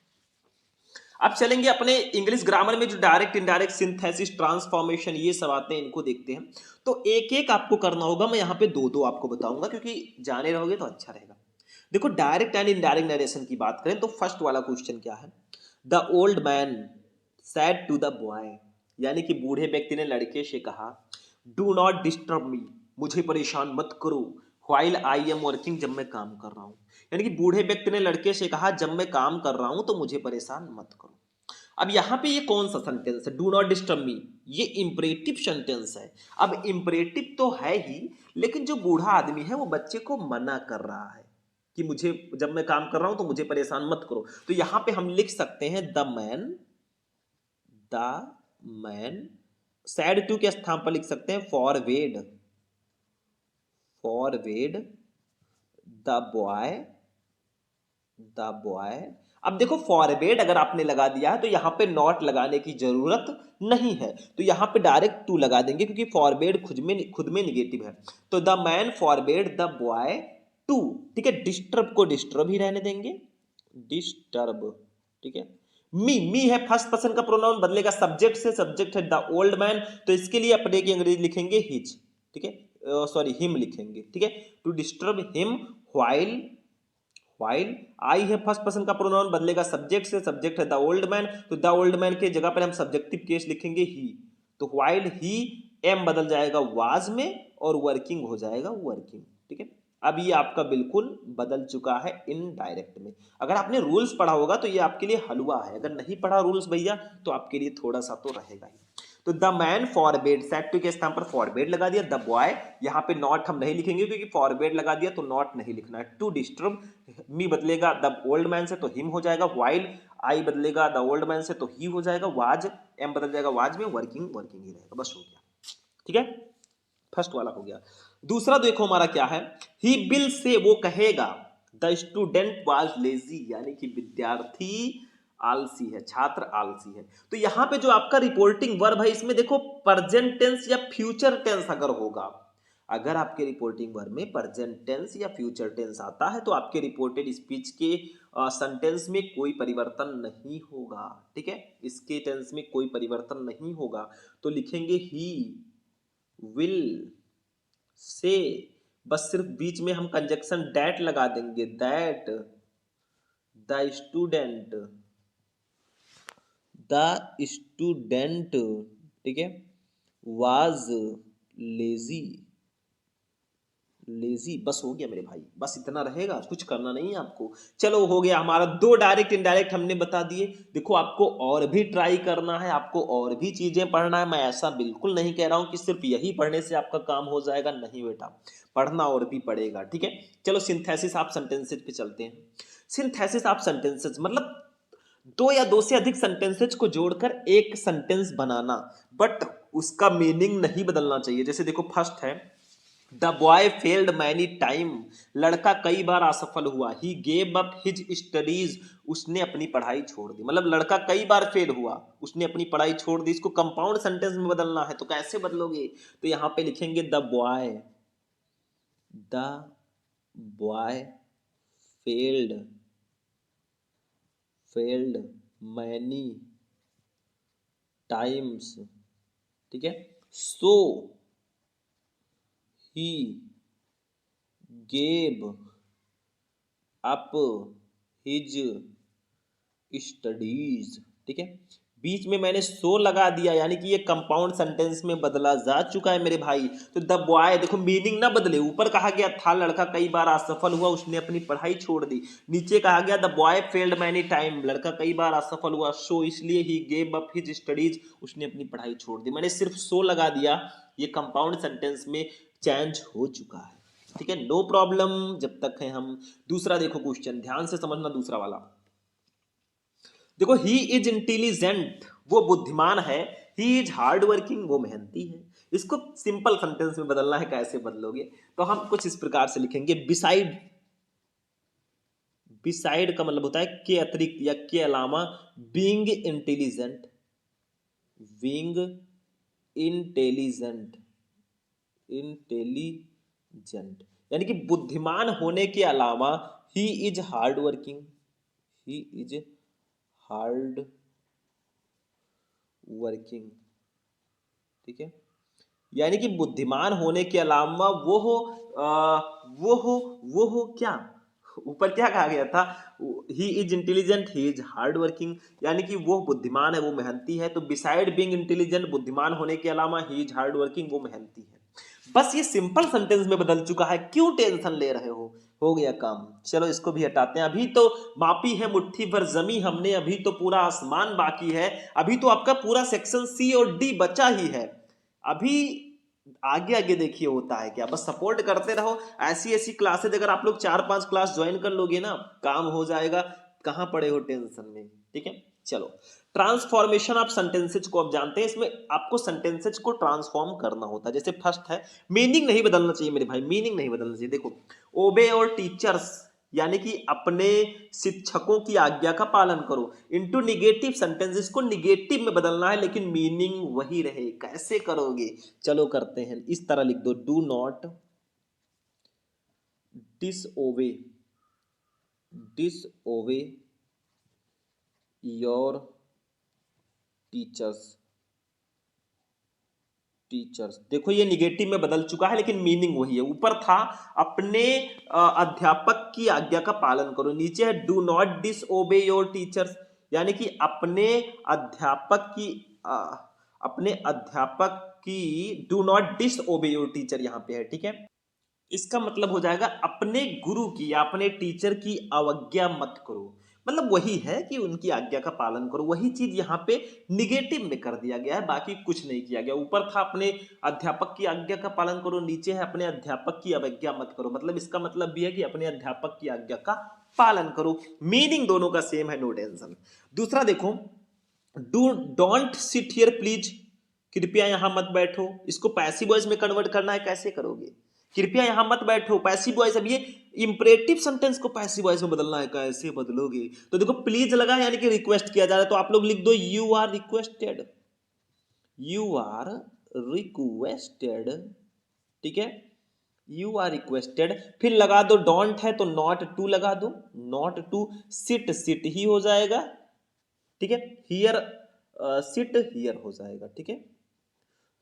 अब चलेंगे अपने इंग्लिश ग्रामर में जो डायरेक्ट इनडायरेक्ट सिंथेसिस ट्रांसफॉर्मेशन ये सब आते हैं, इनको देखते हैं। तो एक एक आपको करना होगा, मैं यहाँ पे 2-2 आपको बताऊंगा क्योंकि जाने रहोगे तो अच्छा रहेगा। देखो डायरेक्ट एंड इनडायरेक्ट नरेशन की बात करें तो फर्स्ट वाला क्वेश्चन क्या है, the old man said to the boy, यानी कि बूढ़े व्यक्ति ने लड़के से कहा, डू नॉट डिस्टर्ब मी, मुझे परेशान मत करो, व्हाइल आई एम वर्किंग, जब मैं काम कर रहा हूं। यानी कि बूढ़े व्यक्ति ने लड़के से कहा जब मैं काम कर रहा हूं तो मुझे परेशान मत करो। अब यहां पे ये कौन सा सेंटेंस है, डू नॉट डिस्टर्ब मी, ये इंपरेटिव सेंटेंस है। अब इंपरेटिव तो है ही, लेकिन जो बूढ़ा आदमी है वो बच्चे को मना कर रहा है कि मुझे, जब मैं काम कर रहा हूं तो मुझे परेशान मत करो। तो यहां पे हम लिख सकते हैं द मैन, सैड टू के स्थान पर लिख सकते हैं फॉरवेड, फॉरवेड द बॉय, द बॉय। अब देखो फॉरवेड अगर आपने लगा दिया है तो यहां पे नॉट लगाने की जरूरत नहीं है, तो यहां पे डायरेक्ट टू लगा देंगे क्योंकि फॉरवेड खुद में निगेटिव है। तो the man forward the boy to, ठीक है, डिस्टर्ब को डिस्टर्ब ही रहने देंगे, डिस्टर्ब, ठीक है। मी है फर्स्ट पर्सन का प्रोनाउन, बदलेगा सब्जेक्ट से, सब्जेक्ट है द ओल्ड मैन, तो इसके लिए अपने की अंग्रेजी लिखेंगे हिज, ठीक है, सॉरी हिम लिखेंगे, ठीक है, to disturb him while, while I है फर्स्ट पर्सन का प्रोनाउन, बदलेगा सब्जेक्ट से, सब्जेक्ट है द ओल्ड मैन, तो द ओल्ड मैन के जगह पर हम सब्जेक्टिव केस लिखेंगे ही, तो व्हाइल ही, एम बदल जाएगा वाज में और वर्किंग हो जाएगा वर्किंग, ठीक है। अब ये आपका बिल्कुल बदल चुका है इनडायरेक्ट में। अगर आपने रूल्स पढ़ा होगा तो ये आपके लिए हलवा है, अगर नहीं पढ़ा रूल्स भैया तो आपके लिए थोड़ा सा तो रहेगा ही। तो the man forbade, said to के स्थान पर फॉरबेड लगा दिया, द बॉय, यहां पे नॉट हम नहीं लिखेंगे क्योंकि फॉरबेड लगा दिया तो नॉट नहीं लिखना है, टू डिस्टर्ब, मी बदलेगा द ओल्ड मैन से तो हिम हो जाएगा, वाइल आई बदलेगा द ओल्ड मैन से तो ही हो जाएगा, वाज एम बदल जाएगा वाज में, वर्किंग वर्किंग ही रहेगा, बस हो गया, ठीक है। फर्स्ट वाला हो गया। दूसरा देखो हमारा क्या है, ही विल से, वो कहेगा, द स्टूडेंट वाज लेजी, यानी कि विद्यार्थी आलसी है, छात्र आलसी है। तो यहां पे जो आपका रिपोर्टिंग वर्ब है इसमें देखो प्रेजेंट टेंस या फ्यूचर टेंस अगर होगा, अगर आपके रिपोर्टिंग वर्ब में प्रेजेंट टेंस या फ्यूचर टेंस आता है तो आपके रिपोर्टेड स्पीच के सेंटेंस में कोई परिवर्तन नहीं होगा, ठीक है, इसके टेंस में कोई परिवर्तन नहीं होगा। तो लिखेंगे ही विल से, बस सिर्फ बीच में हम कंजक्शन दैट लगा देंगे, that the student, the student, ठीक है, वाज लेजी, लेजी, बस हो गया मेरे भाई, बस इतना रहेगा, कुछ करना नहीं है आपको। चलो हो गया हमारा, दो डायरेक्ट इनडायरेक्ट हमने बता दिए। देखो आपको और भी ट्राई करना है, आपको और भी चीजें पढ़ना है, मैं ऐसा बिल्कुल नहीं कह रहा हूं कि सिर्फ यही पढ़ने से आपका काम हो जाएगा, नहीं बेटा, पढ़ना और भी पड़ेगा, ठीक है। चलो सिंथेसिस ऑफ सेंटेंसेज पे चलते हैं। सिंथेसिस ऑफ सेंटेंसेज मतलब दो या दो से अधिक सेंटेंसेज को जोड़कर एक सेंटेंस बनाना, बट उसका मीनिंग नहीं बदलना चाहिए। जैसे देखो फर्स्ट है, the boy failed many time, लड़का कई बार असफल हुआ, ही गेव अप हिज स्टडीज, उसने अपनी पढ़ाई छोड़ दी, मतलब लड़का कई बार फेल हुआ, उसने अपनी पढ़ाई छोड़ दी। इसको कंपाउंड सेंटेंस में बदलना है तो कैसे बदलोगे, तो यहां पे लिखेंगे the boy, the boy failed, failed many times, ठीक है, so he gave up his studies, ठीक है। बीच में मैंने सो लगा दिया, यानी कि ये कंपाउंड सेंटेंस में बदला जा चुका है मेरे भाई। तो द बॉय, देखो मीनिंग ना बदले, ऊपर कहा गया था लड़का कई बार असफल हुआ, उसने अपनी पढ़ाई छोड़ दी, नीचे कहा गया the boy failed many time, लड़का कई बार असफल हुआ, सो इसलिए ही गेव अप हिज स्टडीज, उसने अपनी पढ़ाई छोड़ दी। मैंने सिर्फ सो लगा दिया, ये कंपाउंड सेंटेंस में चेंज हो चुका है, ठीक है, नो प्रॉब्लम जब तक है हम। दूसरा देखो क्वेश्चन, ध्यान से समझना दूसरा वाला। देखो ही इज इंटेलिजेंट, वो बुद्धिमान है, ही इज हार्ड वर्किंग, वो मेहनती है। इसको सिंपल सेंटेंस में बदलना है, कैसे बदलोगे, तो हम कुछ इस प्रकार से लिखेंगे, बिसाइड, बिसाइड का मतलब होता है के अतिरिक्त या के अलावा, being intelligent, being intelligent, intelligent, यानी कि बुद्धिमान होने के अलावा he is hard working, he is hard working, ठीक है, यानी कि बुद्धिमान होने के अलावा वो हो, वो हो क्या, ऊपर क्या कहा गया था, he is intelligent he is hard working, यानी कि वो बुद्धिमान है, वो मेहनती है। तो बिसाइड बीइंग इंटेलिजेंट, बुद्धिमान होने के अलावा ही इज हार्ड वर्किंग, वो मेहनती है। बस ये सिंपल सेंटेंस में बदल चुका है, क्यों टेंशन ले रहे हो गया काम। चलो इसको भी हटाते हैं। अभी तो मापी है मुट्ठी भर जमी हमने, अभी तो पूरा आसमान बाकी है। अभी तो आपका पूरा सेक्शन सी और डी बचा ही है। अभी आगे आगे देखिए होता है क्या, बस सपोर्ट करते रहो। ऐसी ऐसी क्लासेज अगर आप लोग 4-5 क्लास ज्वाइन कर लोगे ना, काम हो जाएगा। कहां पड़े हो टेंशन में, ठीक है। चलो, ट्रांसफॉर्मेशन ऑफ सेंटेंसेज को आप जानते हैं। इसमें आपको सेंटेंसेज को ट्रांसफॉर्म करना होता है। जैसे फर्स्ट है, मीनिंग नहीं बदलना चाहिए मेरे भाई, मीनिंग नहीं बदलना चाहिए। देखो, ओबे और टीचर्स, यानी कि अपने शिक्षकों की आज्ञा का पालन करो, इनटू निगेटिव सेंटेंसेस को निगेटिव में बदलना है, लेकिन मीनिंग वही रहे। कैसे करोगे, चलो करते हैं। इस तरह लिख दो, do not disobey disobey your teachers. देखो ये निगेटिव में बदल चुका है, लेकिन मीनिंग वही है। ऊपर था अपने अध्यापक की आज्ञा का पालन करो, नीचे है do not disobey your teachers, यानी कि अ, अपने अध्यापक की do not disobey your teacher यहां पे है, ठीक है। इसका मतलब हो जाएगा अपने गुरु की या अपने टीचर की अवज्ञा मत करो। मतलब वही है कि उनकी आज्ञा का पालन करो, वही चीज यहाँ पे निगेटिव में कर दिया गया है, बाकी कुछ नहीं किया गया। ऊपर था अपने अध्यापक की आज्ञा का पालन करो, नीचे है अपने अध्यापक की अवज्ञा मत करो। मतलब इसका मतलब भी है कि अपने अध्यापक की आज्ञा का पालन करो। मीनिंग दोनों का सेम है, नो टेंशन। दूसरा देखो, do don't sit here please, कृपया यहां मत बैठो। इसको पैसिव वॉइस में कन्वर्ट करना है, कैसे करोगे। कृपया यहां मत बैठो, पैसिव वॉइस। अब ये इंपरेटिव सेंटेंस को पैसिव वॉइस में बदलना है, कैसे बदलोगे। तो देखो, प्लीज लगा यानी कि रिक्वेस्ट किया जा रहा है, तो आप लोग लिख दो you are requested, you are requested, ठीक है। यू आर रिक्वेस्टेड, फिर लगा दो डोंट है तो नॉट टू लगा दो, नॉट टू सिट, सिट ही हो जाएगा, ठीक है। हियर सिट हियर हो जाएगा, ठीक है।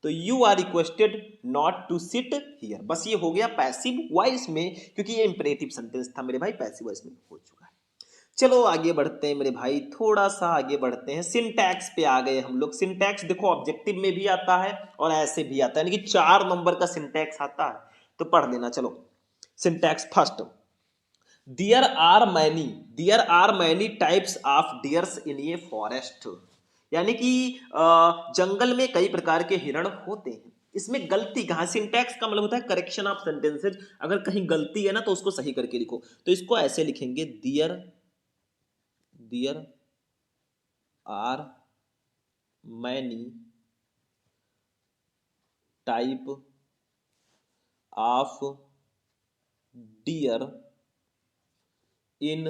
तो you are requested not to sit here, बस ये हो गया पैसिव वॉइस में, क्योंकि ये इंपरेटिव सेंटेंस था मेरे भाई, पैसिव वॉइस में हो चुका है। चलो आगे बढ़ते हैं मेरे भाई, थोड़ा सा आगे बढ़ते हैं। सिंटैक्स पे आ गए हम लोग। सिंटैक्स देखो ऑब्जेक्टिव में भी आता है और ऐसे भी आता है, यानी कि 4 नंबर का सिंटैक्स आता है, तो पढ़ लेना। चलो, syntax first, there are many, there are many types of deers in a forest, यानी कि जंगल में कई प्रकार के हिरण होते हैं। इसमें गलती कहाँ, सिंटैक्स का मतलब होता है करेक्शन ऑफ सेंटेंसेज। अगर कहीं गलती है ना तो उसको सही करके लिखो। तो इसको ऐसे लिखेंगे, there there are many type of deer in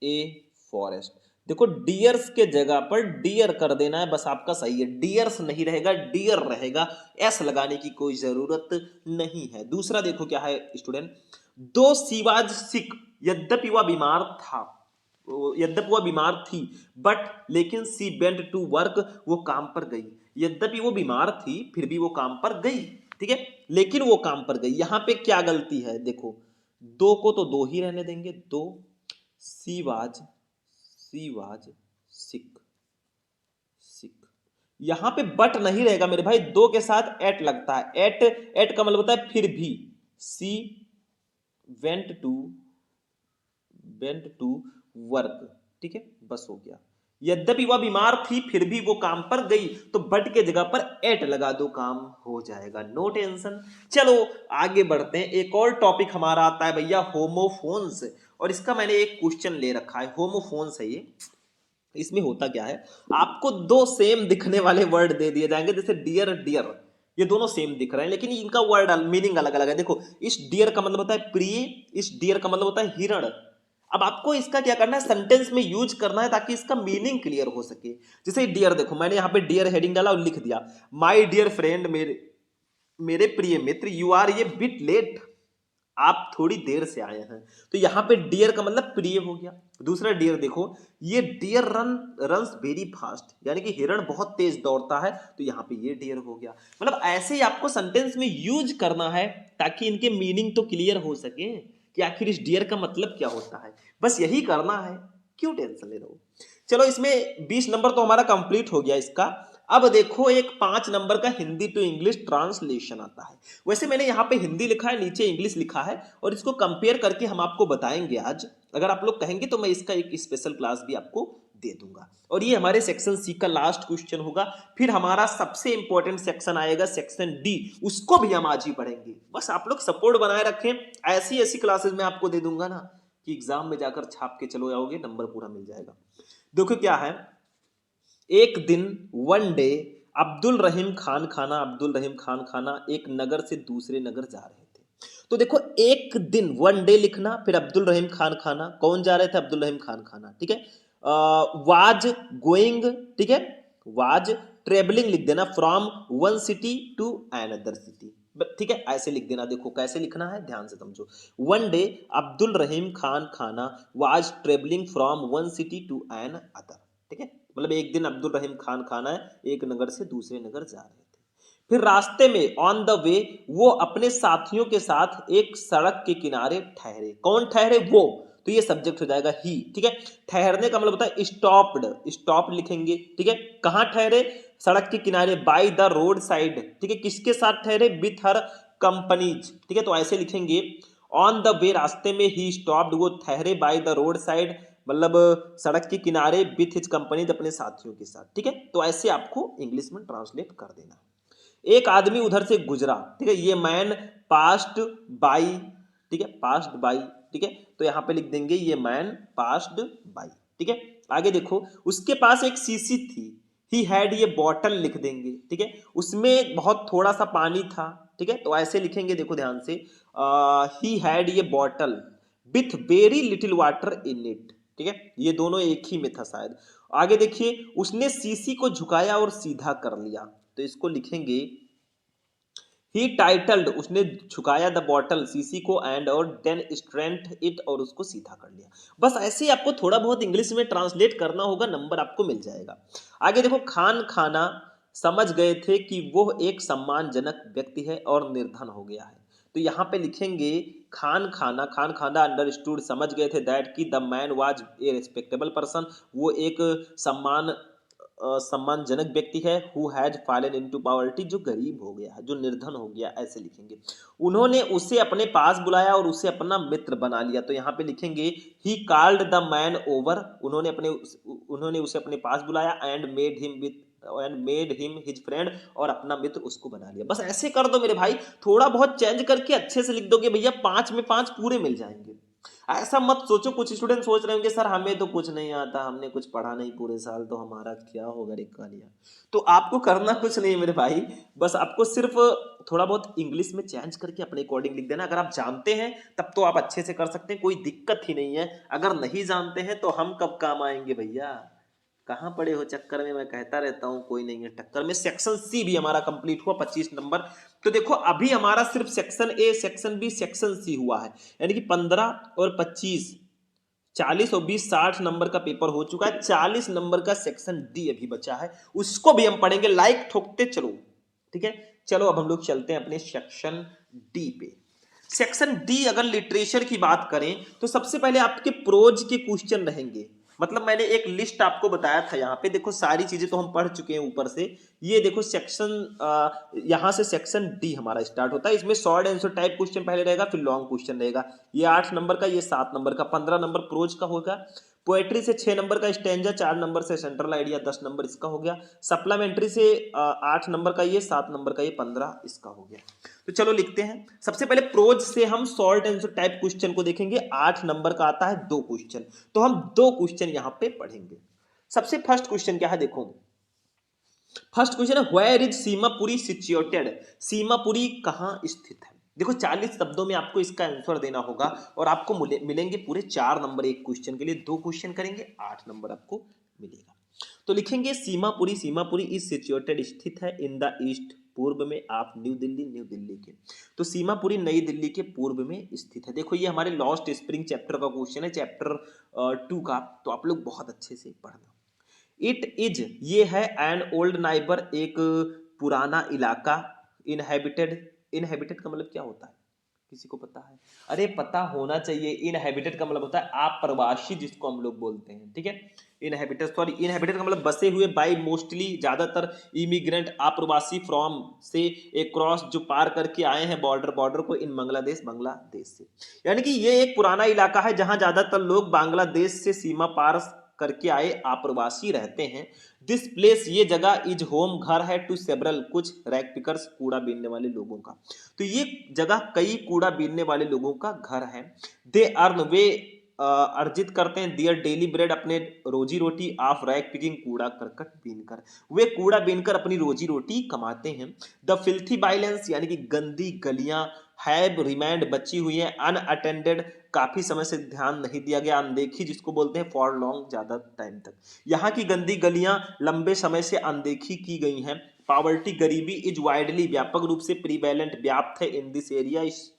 a forest. देखो, डियर्स के जगह पर डियर कर देना है, बस आपका सही है। डियर्स नहीं रहेगा, डियर रहेगा, एस लगाने की कोई जरूरत नहीं है। दूसरा देखो क्या है स्टूडेंट, दो शिवाज सिक, यद्यपि वह बीमार था, यद्यपि वह बीमार थी, बट लेकिन सी बेंट टू वर्क, वो काम पर गई। यद्यपि वो बीमार थी फिर भी वो काम पर गई, ठीक है, लेकिन वो काम पर गई। यहां पे क्या गलती है, देखो, दो को तो दो ही रहने देंगे, दो शिवाज शिवाज सिक, सिक, यहां पे बट नहीं रहेगा मेरे भाई, दो के साथ एट लगता है। एट, एट का मतलब होता है फिर भी। She went to, went to work, ठीक है, बस हो गया। यद्यपि वह बीमार थी फिर भी वो काम पर गई, तो बट के जगह पर एट लगा दो, काम हो जाएगा, नो टेंशन। चलो आगे बढ़ते हैं। एक और टॉपिक हमारा आता है भैया, होमोफोन्स, और इसका मैंने एक क्वेश्चन ले रखा है, होमोफोन्स है ये। इसमें होता क्या है, आपको दो सेम दिखने वाले वर्ड दे दिए जाएंगे, जैसे डियर डियर, ये दोनों सेम दिख रहे हैं लेकिन इनका वर्ड मीनिंग अलग अलग है। देखो, इस डियर का मतलब होता है प्रिय, इस डियर का मतलब होता है हिरण। अब आपको इसका क्या करना है, सेंटेंस में यूज करना है ताकि इसका मीनिंग क्लियर हो सके। जैसे डियर, देखो मैंने यहाँ पे डियर हेडिंग डाला और लिख दिया, माय डियर फ्रेंड, मेरे मेरे प्रिय मित्र, यू आर ये बिट लेट, आप थोड़ी देर से आए हैं। तो यहां पे डियर का मतलब प्रिय हो गया। दूसरा डियर देखो, ये डियर रन्स वेरी फास्ट, यानी कि हिरण बहुत तेज दौड़ता है, तो यहां पे ये डियर हो गया। मतलब ऐसे ही आपको सेंटेंस में यूज करना है ताकि इनके मीनिंग तो क्लियर हो सके। कि आखिर इस डियर का मतलब क्या होता है, बस यही करना है, क्यों टेंशन ले रहे हो। चलो इसमें 20 नंबर तो हमारा कंप्लीट हो गया इसका। अब देखो एक 5 नंबर का हिंदी टू इंग्लिश ट्रांसलेशन आता है। वैसे मैंने यहाँ पे हिंदी लिखा है, नीचे इंग्लिश लिखा है, और इसको कंपेयर करके हम आपको बताएंगे आज। अगर आप लोग कहेंगे तो मैं इसका एक स्पेशल क्लास भी आपको दे दूंगा। और ये हमारे सेक्शन सी का लास्ट क्वेश्चन होगा। फिर हमारा सबसे इंपॉर्टेंट सेक्शन आएगा सेक्शन डी, उसको भी हम आज ही पढ़ेंगे। बस आप लोग सपोर्ट बनाए रखें, ऐसी ऐसी क्लासेस मैं आपको दे दूंगा ना कि एग्जाम में जाकर छाप के चलो जाओगे, नंबर पूरा मिल जाएगा। देखो क्या है, एक दिन, वन डे, अब्दुल रहीम खान खाना एक नगर से दूसरे नगर जा रहे थे। तो देखो एक दिन, वन डे लिखना, फिर अब्दुल रहीम खान खाना, कौन जा रहे थे, अब्दुल रहीम खान खाना, ठीक है। वाज गोइंग, ठीक है, वाज ट्रेवलिंग लिख देना from one city to another city, ठीक है, ऐसे लिख देना। देखो कैसे लिखना है, ध्यान से समझो। One day Abdul Rahim Khan Khana was travelling from one city to an other, ठीक है, मतलब एक दिन अब्दुल रहीम खान खाना है एक नगर से दूसरे नगर जा रहे थे। फिर रास्ते में ऑन द वे वो अपने साथियों के साथ एक सड़क के किनारे ठहरे। कौन ठहरे, वो, तो ये सब्जेक्ट हो जाएगा ही, ठीक है। ठहरने का मतलब होता है स्टॉप्ड, स्टॉप लिखेंगे, ठीक है। कहां ठहरे, सड़क के किनारे, बाय द रोड साइड, ठीक है। किसके साथ ठहरे, विथ हर कंपनीज, ठीक है, तो ऐसे लिखेंगे। ऑन द वे रास्ते में, ही स्टॉप्ड वो ठहरे, बाय द रोड साइड मतलब सड़क के किनारे, विथ हिज कंपनीज अपने साथियों के साथ, ठीक है। तो ऐसे आपको इंग्लिश में ट्रांसलेट कर देना है। एक आदमी उधर से गुजरा, ठीक है, ये मैन पास्ट बाई, ठीक है, पास्ट बाई, ठीक है, तो यहां पे लिख देंगे ये मैन पास्ट बाई, ठीक है। आगे देखो, उसके पास एक शीशी थी, ही हैड, ये बॉटल लिख देंगे, ठीक है, उसमें बहुत थोड़ा सा पानी था, ठीक है, तो ऐसे लिखेंगे, देखो ध्यान से, ही हैड ये bottle with very little water in it, ठीक है, ये दोनों एक ही में था शायद। आगे देखिए, उसने शीशी को झुकाया और सीधा कर लिया, तो इसको लिखेंगे ही टाइटल्ड, उसने झुकाया द बॉटल शीशी को, एंड और देन स्ट्रेंथ इट, और उसको सीधा कर लिया। बस ऐसे ही आपको थोड़ा बहुत इंग्लिश में ट्रांसलेट करना होगा, नंबर आपको मिल जाएगा। आगे देखो, खान खाना समझ गए थे कि वो एक सम्मानजनक व्यक्ति है और निर्धन हो गया है, तो यहाँ पे लिखेंगे खान खाना अंडरस्टूड, समझ गए थे, दैट कि the man was a respectable person, वो एक सम्मानजनक व्यक्ति है, who has fallen into poverty, जो गरीब हो गया है, जो निर्धन हो गया, ऐसे लिखेंगे। उन्होंने उसे अपने पास बुलाया और उसे अपना मित्र बना लिया, तो यहाँ पे लिखेंगे he called the man over, उन्होंने उसे अपने पास बुलाया, and made him his friend, और अपना मित्र उसको बना लिया। बस ऐसे कर दो मेरे भाई, थोड़ा बहुत चेंज करके अच्छे से लिख दोगे भैया, 5 में 5 पूरे मिल जाएंगे। ऐसा मत सोचो, कुछ स्टूडेंट सोच रहे होंगे सर हमें तो कुछ नहीं आता, हमने कुछ पढ़ा नहीं पूरे साल, तो हमारा क्या होगा रे कालिया। तो आपको करना कुछ नहीं मेरे भाई, बस आपको सिर्फ थोड़ा बहुत इंग्लिश में चेंज करके अपने अकॉर्डिंग लिख देना। अगर आप जानते हैं तब तो आप अच्छे से कर सकते हैं, कोई दिक्कत ही नहीं है। अगर नहीं जानते हैं तो हम कब काम आएंगे भैया, कहाँ पड़े हो चक्कर में, मैं कहता रहता हूँ कोई नहीं है टक्कर में। सेक्शन सी भी हमारा कंप्लीट हुआ 25 नंबर। तो देखो अभी हमारा सिर्फ section A, section B, section C हुआ है, यानी कि 15 और 25, 40 और 20, 60 नंबर का पेपर हो चुका है। 40 नंबर का सेक्शन डी अभी बचा है, उसको भी हम पढ़ेंगे। लाइक ठोकते चलो, ठीक है। चलो अब हम लोग चलते हैं अपने सेक्शन डी पे। सेक्शन डी अगर लिटरेचर की बात करें तो सबसे पहले आपके प्रोज के क्वेश्चन रहेंगे। मतलब मैंने एक लिस्ट आपको बताया था, यहाँ पे देखो सारी चीजें तो हम पढ़ चुके हैं ऊपर से। ये देखो सेक्शन, यहाँ से सेक्शन डी हमारा स्टार्ट होता है। इसमें शॉर्ट आंसर टाइप क्वेश्चन पहले रहेगा, फिर लॉन्ग क्वेश्चन रहेगा। ये 8 नंबर का, ये 7 नंबर का, 15 नंबर प्रोज का होगा। पोएट्री से 6 नंबर का स्टेंजा, 4 नंबर से सेंट्रल आइडिया, 10 नंबर इसका हो गया। सप्लीमेंट्री से 8 नंबर का ये, 7 नंबर का ये, 15 इसका हो गया। तो चलो लिखते हैं। सबसे पहले प्रोज से हम शॉर्ट आंसर टाइप क्वेश्चन को देखेंगे। 8 नंबर का आता है 2 क्वेश्चन, तो हम 2 क्वेश्चन यहां पे पढ़ेंगे। सबसे फर्स्ट क्वेश्चन क्या है, देखो फर्स्ट क्वेश्चन है where is Seemapuri situated, Seemapuri कहां स्थित है। देखो 40 शब्दों में आपको इसका आंसर देना होगा, और आपको मिलेंगे पूरे 4 नंबर एक क्वेश्चन के लिए। 2 क्वेश्चन करेंगे, 8 नंबर आपको मिलेगा। तो लिखेंगे सीमापुरी, सीमापुरी इज सिचुएटेड, स्थित है, इन द ईस्ट, पूर्व में, आप न्यू दिल्ली के। तो सीमापुरी नई दिल्ली के पूर्व में स्थित है। देखो ये हमारे लॉस्ट स्प्रिंग चैप्टर का क्वेश्चन है, चैप्टर 2 का, तो आप लोग बहुत अच्छे से पढ़ना। इट इज, ये है, एन ओल्ड नाइबर, एक पुराना इलाका, इनहेबिटेड, इनहेबिटेड का मतलब क्या होता है, किसी को पता है? अरे पता होना चाहिए। इनहैबिटेड का मतलब होता है अप्रवासी, जिसको हम लोग बोलते हैं, ठीक है। इनहैबिटेड, सॉरी, इनहैबिटेड का मतलब बसे हुए, बाई मोस्टली, ज्यादातर, इमिग्रेंट अप्रवासी, फ्रॉम से, एक क्रॉस जो पार करके आए हैं बॉर्डर को, इन बांग्लादेश, बांग्लादेश से। यानी कि ये एक पुराना इलाका है जहां ज्यादातर लोग बांग्लादेश से सीमा पार करके आए अप्रवासी रहते हैं। दिस प्लेस, ये जगह, इज होम, घर है, टू सेवरल, कुछ रैग पिकर्स, कूड़ा बीनने वाले लोगों का। तो ये जगह कई कूड़ा बीनने वाले लोगों का घर है। दे अर्न, वे अर्जित करते हैं, दियर डेली ब्रेड, अपने रोजी रोटी, ऑफ रैग पिकिंग, कूड़ा करकट बीनकर। वे कूड़ा बीनकर अपनी रोजी रोटी कमाते हैं। द फिल्थी वायलेंस, यानी कि गंदी गलियां, हैव रिमाइंड, बची हुई है, अनअटेंडेड, काफी समय से ध्यान नहीं दिया गया, अनदेखी जिसको बोलते हैं, फॉर लॉन्ग, ज्यादा टाइम तक। यहाँ की गंदी गलियां लंबे समय से अनदेखी की गई हैं। पावर्टी, गरीबी, इज वाइडली, व्यापक रूप से, प्रीवेलेंट, व्याप्त है, इन दिस एरिया, इस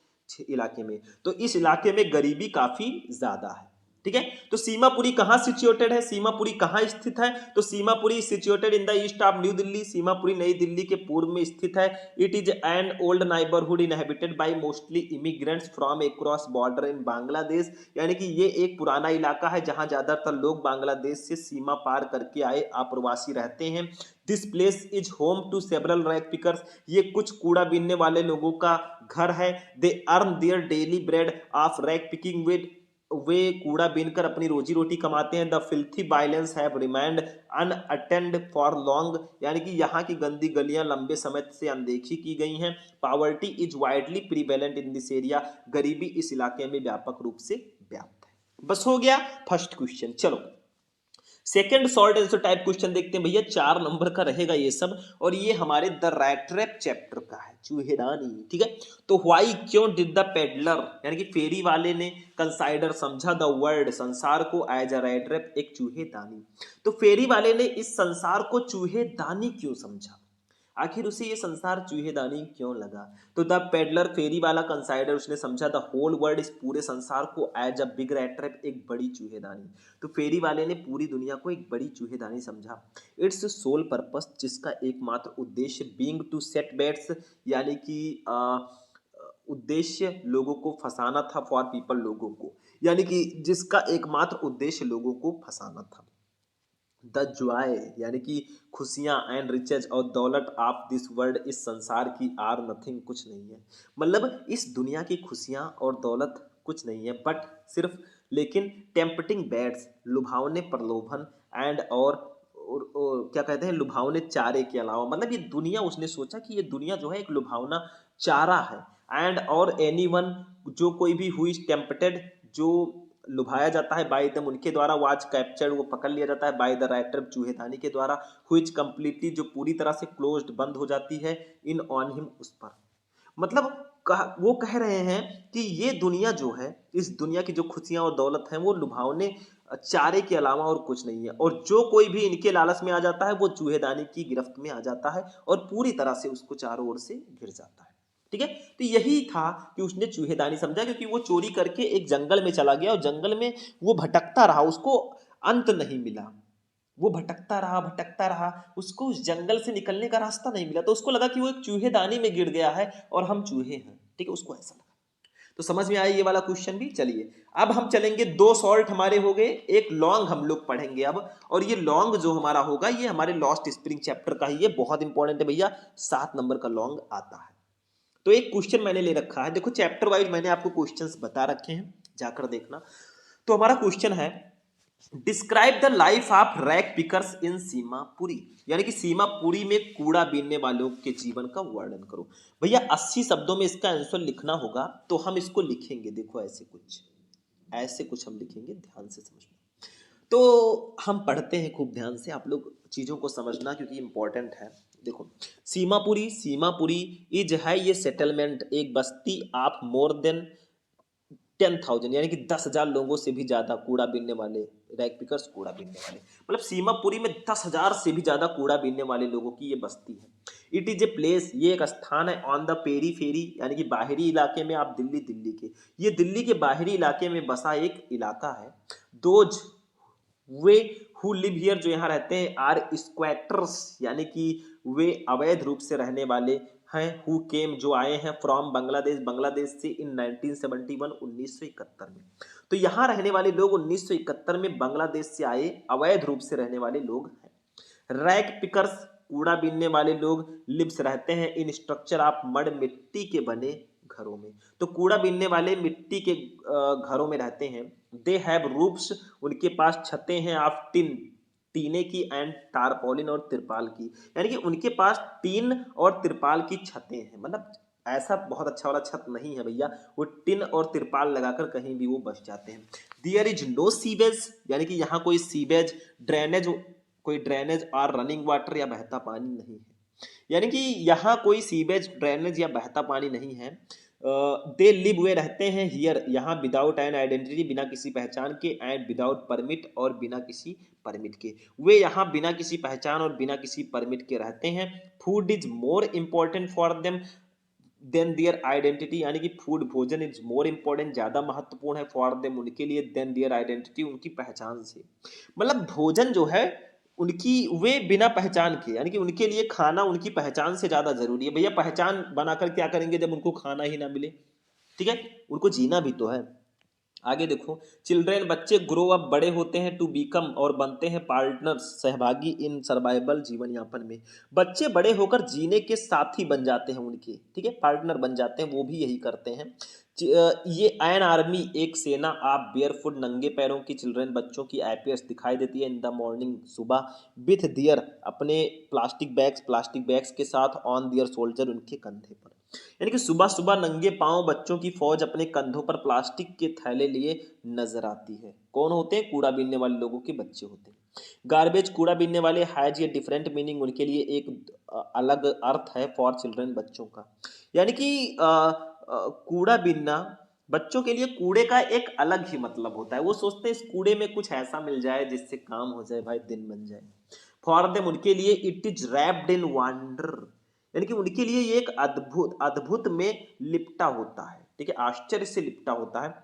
इलाके में। तो इस इलाके में गरीबी काफी ज्यादा है, ठीक है। तो सीमापुरी कहां सिचुएटेड है, सीमापुरी कहां स्थित है? तो Seemapuri situated in the east of new Delhi, Seemapuri नई दिल्ली के पूर्व में स्थित है। It is an old neighbourhood inhabited bye mostly immigrants from across border in Bangladesh, यानी कि ये एक पुराना इलाका है जहां ज्यादातर लोग बांग्लादेश से सीमा पार करके आए अप्रवासी रहते हैं। This place is home to several rag pickers, ये कुछ कूड़ा बीनने वाले लोगों का घर है। They earn their daily bread of rag picking with, वे कूड़ा बीनकर अपनी रोजी रोटी कमाते हैं। The filthy violence have remained unattended for long, यानी कि यहाँ की गंदी गलियां लंबे समय से अनदेखी की गई हैं। Poverty is widely prevalent in this area, गरीबी इस इलाके में व्यापक रूप से व्याप्त है। बस हो गया फर्स्ट क्वेश्चन। चलो second short answer type question देखते हैं भैया, 4 नंबर का रहेगा ये सब, और ये हमारे द रैट ट्रैप चैप्टर का है, चूहेदानी, ठीक है। तो व्हाई, क्यों, डिड द पेडलर, यानी कि फेरी वाले ने, कंसाइडर, समझा, द वर्ल्ड, संसार को, एज अ रैट ट्रैप, एक चूहेदानी। तो फेरी वाले ने इस संसार को चूहेदानी क्यों समझा, आखिर उसे ये संसार चूहेदानी क्यों लगा? तो द पेडलर, फेरी वाला, कंसाइडर, उसने समझा, द होल वर्ल्ड, इस पूरे संसार को, as a big rat trap, एक बड़ी चूहेदानी। तो फेरी वाले ने पूरी दुनिया को एक बड़ी चूहेदानी समझा। इट्स सोल पर्पस, जिसका एकमात्र उद्देश्य, बीइंग टू सेट बेट्स, यानी कि उद्देश्य लोगों को फंसाना था, फॉर पीपल, लोगों को, यानी कि जिसका एकमात्र उद्देश्य लोगों को फंसाना था। द जॉय, यानी कि खुशियां, एंड रिचेज, और दौलत, ऑफ दिस वर्ल्ड, इस संसार की, आर नथिंग, कुछ नहीं है। मतलब इस दुनिया की खुशियां और दौलत कुछ नहीं है, बट सिर्फ, लेकिन टेम्पटिंग बैड्स, लुभावने, प्रलोभन, एंड और क्या कहते हैं, लुभावने चारे के अलावा, मतलब ये दुनिया, उसने सोचा कि ये दुनिया जो है एक लुभावना चारा है। एंड और एनीवन, जो कोई भी हुई टेम्पटेड, जो लुभाया जाता है, बाय दम, उनके द्वारा, वाच कैप्चर्ड, वो पकड़ लिया जाता है, बाय द राइटर, चूहेदानी के द्वारा, व्हिच कंप्लीटली, जो पूरी तरह से क्लोज्ड, बंद हो जाती है, इन ऑन हिम, उस पर। मतलब वो कह रहे हैं कि ये दुनिया जो है, इस दुनिया की जो खुशियां और दौलत है, वो लुभावने चारे के अलावा और कुछ नहीं है, और जो कोई भी इनके लालच में आ जाता है, वो चूहेदानी की गिरफ्त में आ जाता है और पूरी तरह से उसको चारों ओर से घिर जाता है, ठीक है। तो यही था कि उसने चूहेदानी समझा, क्योंकि वो चोरी करके एक जंगल में चला गया और जंगल में वो भटकता रहा, उसको अंत नहीं मिला। वो भटकता रहा, उसको उस जंगल से निकलने का रास्ता नहीं मिला, तो उसको लगा कि वो एक चूहेदानी में गिर गया है और हम चूहे हैं, ठीक है, उसको ऐसा लगा। तो समझ में आया ये वाला क्वेश्चन भी। चलिए अब हम चलेंगे, 2 सॉल्ट हमारे हो गए, एक लॉन्ग हम लोग पढ़ेंगे अब, और ये लॉन्ग जो हमारा होगा, ये हमारे लॉस्ट स्प्रिंग चैप्टर का ही, ये बहुत इंपॉर्टेंट है भैया, 7 नंबर का लॉन्ग आता है। तो एक क्वेश्चन मैंने ले रखा है, देखो चैप्टर वाइज मैंने आपको क्वेश्चंस बता रखे हैं, जाकर देखना। तो हमारा क्वेश्चन है, describe the life of rag pickers in Seemapuri, यानी कि सीमापुरी में कूड़ा बीनने वालों के जीवन का वर्णन करो। भैया 80 शब्दों में इसका आंसर लिखना होगा, तो हम इसको लिखेंगे, देखो ऐसे कुछ हम लिखेंगे, ध्यान से समझना। तो हम पढ़ते हैं खूब ध्यान से, आप लोग चीज़ों को समझना क्योंकि इंपॉर्टेंट है। देखो सीमापुरी इज है ये सेटलमेंट, एक बस्ती, आप मोर देन 10,000, यानी कि 10,000 लोगों से भी ज्यादा कूड़ा बीनने वाले, रैग पिकर्स, कूड़ा बीनने वाले, मतलब सीमापुरी में 10,000 से भी ज्यादा कूड़ा बीनने वाले लोगों की ये बस्ती है। इट इज ए प्लेस, ये एक स्थान है, ऑन द पेरी फेरी, यानी कि बाहरी इलाके में, आप दिल्ली के, ये दिल्ली के बाहरी इलाके में बसा एक इलाका है। Those way who live here, जो यहाँ रहते हैं, आर स्क्वैटर्स, यानी कि वे अवैध रूप से रहने वाले हैं हु केम, जो आए हैं फ्रॉम बांग्लादेश, बांग्लादेश से इन 1971, 1971 में। तो यहाँ रहने वाले लोग 1971 में बांग्लादेश से आए अवैध रूप से रहने वाले लोग हैं। रैक पिकर्स, कूड़ा बीनने वाले लोग, लिव्स रहते हैं इन स्ट्रक्चर ऑफ मड, मिट्टी के बने घरों में। तो कूड़ा बीनने वाले मिट्टी के घरों में रहते हैं। दे हैव रूफ्स, उनके पास छतें हैं, ऑफ टिन, टीने की, एंड टारपोलिन, और तिरपाल की। यानी कि उनके पास टीन और तिरपाल की छतें हैं, मतलब ऐसा बहुत अच्छा वाला छत नहीं है भैया, वो टिन और तिरपाल लगाकर कहीं भी वो बच जाते हैं। देयर इज नो सीवेज, यानी कि यहाँ कोई सीवेज, ड्रेनेज, कोई ड्रेनेज और रनिंग वाटर या बहता पानी नहीं है। यानी कि यहाँ कोई सीवेज, ड्रेनेज या बहता पानी नहीं है। दे लिव, वे रहते हैं हियर, यहाँ, विदाउट एन आइडेंटिटी, बिना किसी पहचान के, एंड विदाउट परमिट, और बिना किसी परमिट के। वे यहाँ बिना किसी पहचान और बिना किसी परमिट के रहते हैं। Food is more important for them than their identity, यानी कि फूड, भोजन, इज मोर इम्पोर्टेंट, ज्यादा महत्वपूर्ण है, फॉर देम, उनके लिए, देन दियर आइडेंटिटी, उनकी पहचान से। मतलब भोजन जो है उनकी, वे बिना पहचान के, यानी कि उनके लिए खाना उनकी पहचान से ज्यादा जरूरी है। भैया पहचान बनाकर क्या करेंगे जब उनको खाना ही ना मिले, ठीक है, उनको जीना भी तो है। आगे देखो, चिल्ड्रेन, बच्चे, ग्रो अप, बड़े होते हैं, टू बीकम, और बनते हैं, पार्टनर्स, सहभागी, इन सर्वाइवल, जीवन यापन में। बच्चे बड़े होकर जीने के साथी बन जाते हैं उनके, ठीक है, पार्टनर बन जाते हैं, वो भी यही करते हैं। ये एन आर्मी, एक सेना, आप बेयरफुट, नंगे पैरों की, चिल्ड्रेन, बच्चों की, अपीयर्स, दिखाई देती है, इन द मॉर्निंग, सुबह, विथ दियर, अपने प्लास्टिक बैग्स के साथ, ऑन दियर सोल्जर, उनके कंधे पर। यानी कि सुबह सुबह नंगे पांव बच्चों की फौज अपने कंधों पर प्लास्टिक के थैले लिए नजर आती है। कौन होते हैं? कूड़ा बीनने वाले लोगों के बच्चे होते हैं। गार्बेज, कूड़ा बीनने वाले, हैज ये डिफरेंट मीनिंग, उनके लिए एक अलग अर्थ है, फॉर चिल्ड्रन, बच्चों का। यानी कि कूड़ा बीनना बच्चों के लिए, कूड़े का एक अलग ही मतलब होता है। वो सोचते हैं इस कूड़े में कुछ ऐसा मिल जाए जिससे काम हो जाए भाई, दिन बन जाए। फॉर देम, उनके लिए, it is wrapped in wonder, यानी कि उनके लिए ये एक अद्भुत अद्भुत में लिपटा होता है, ठीक है, आश्चर्य से लिपटा होता है।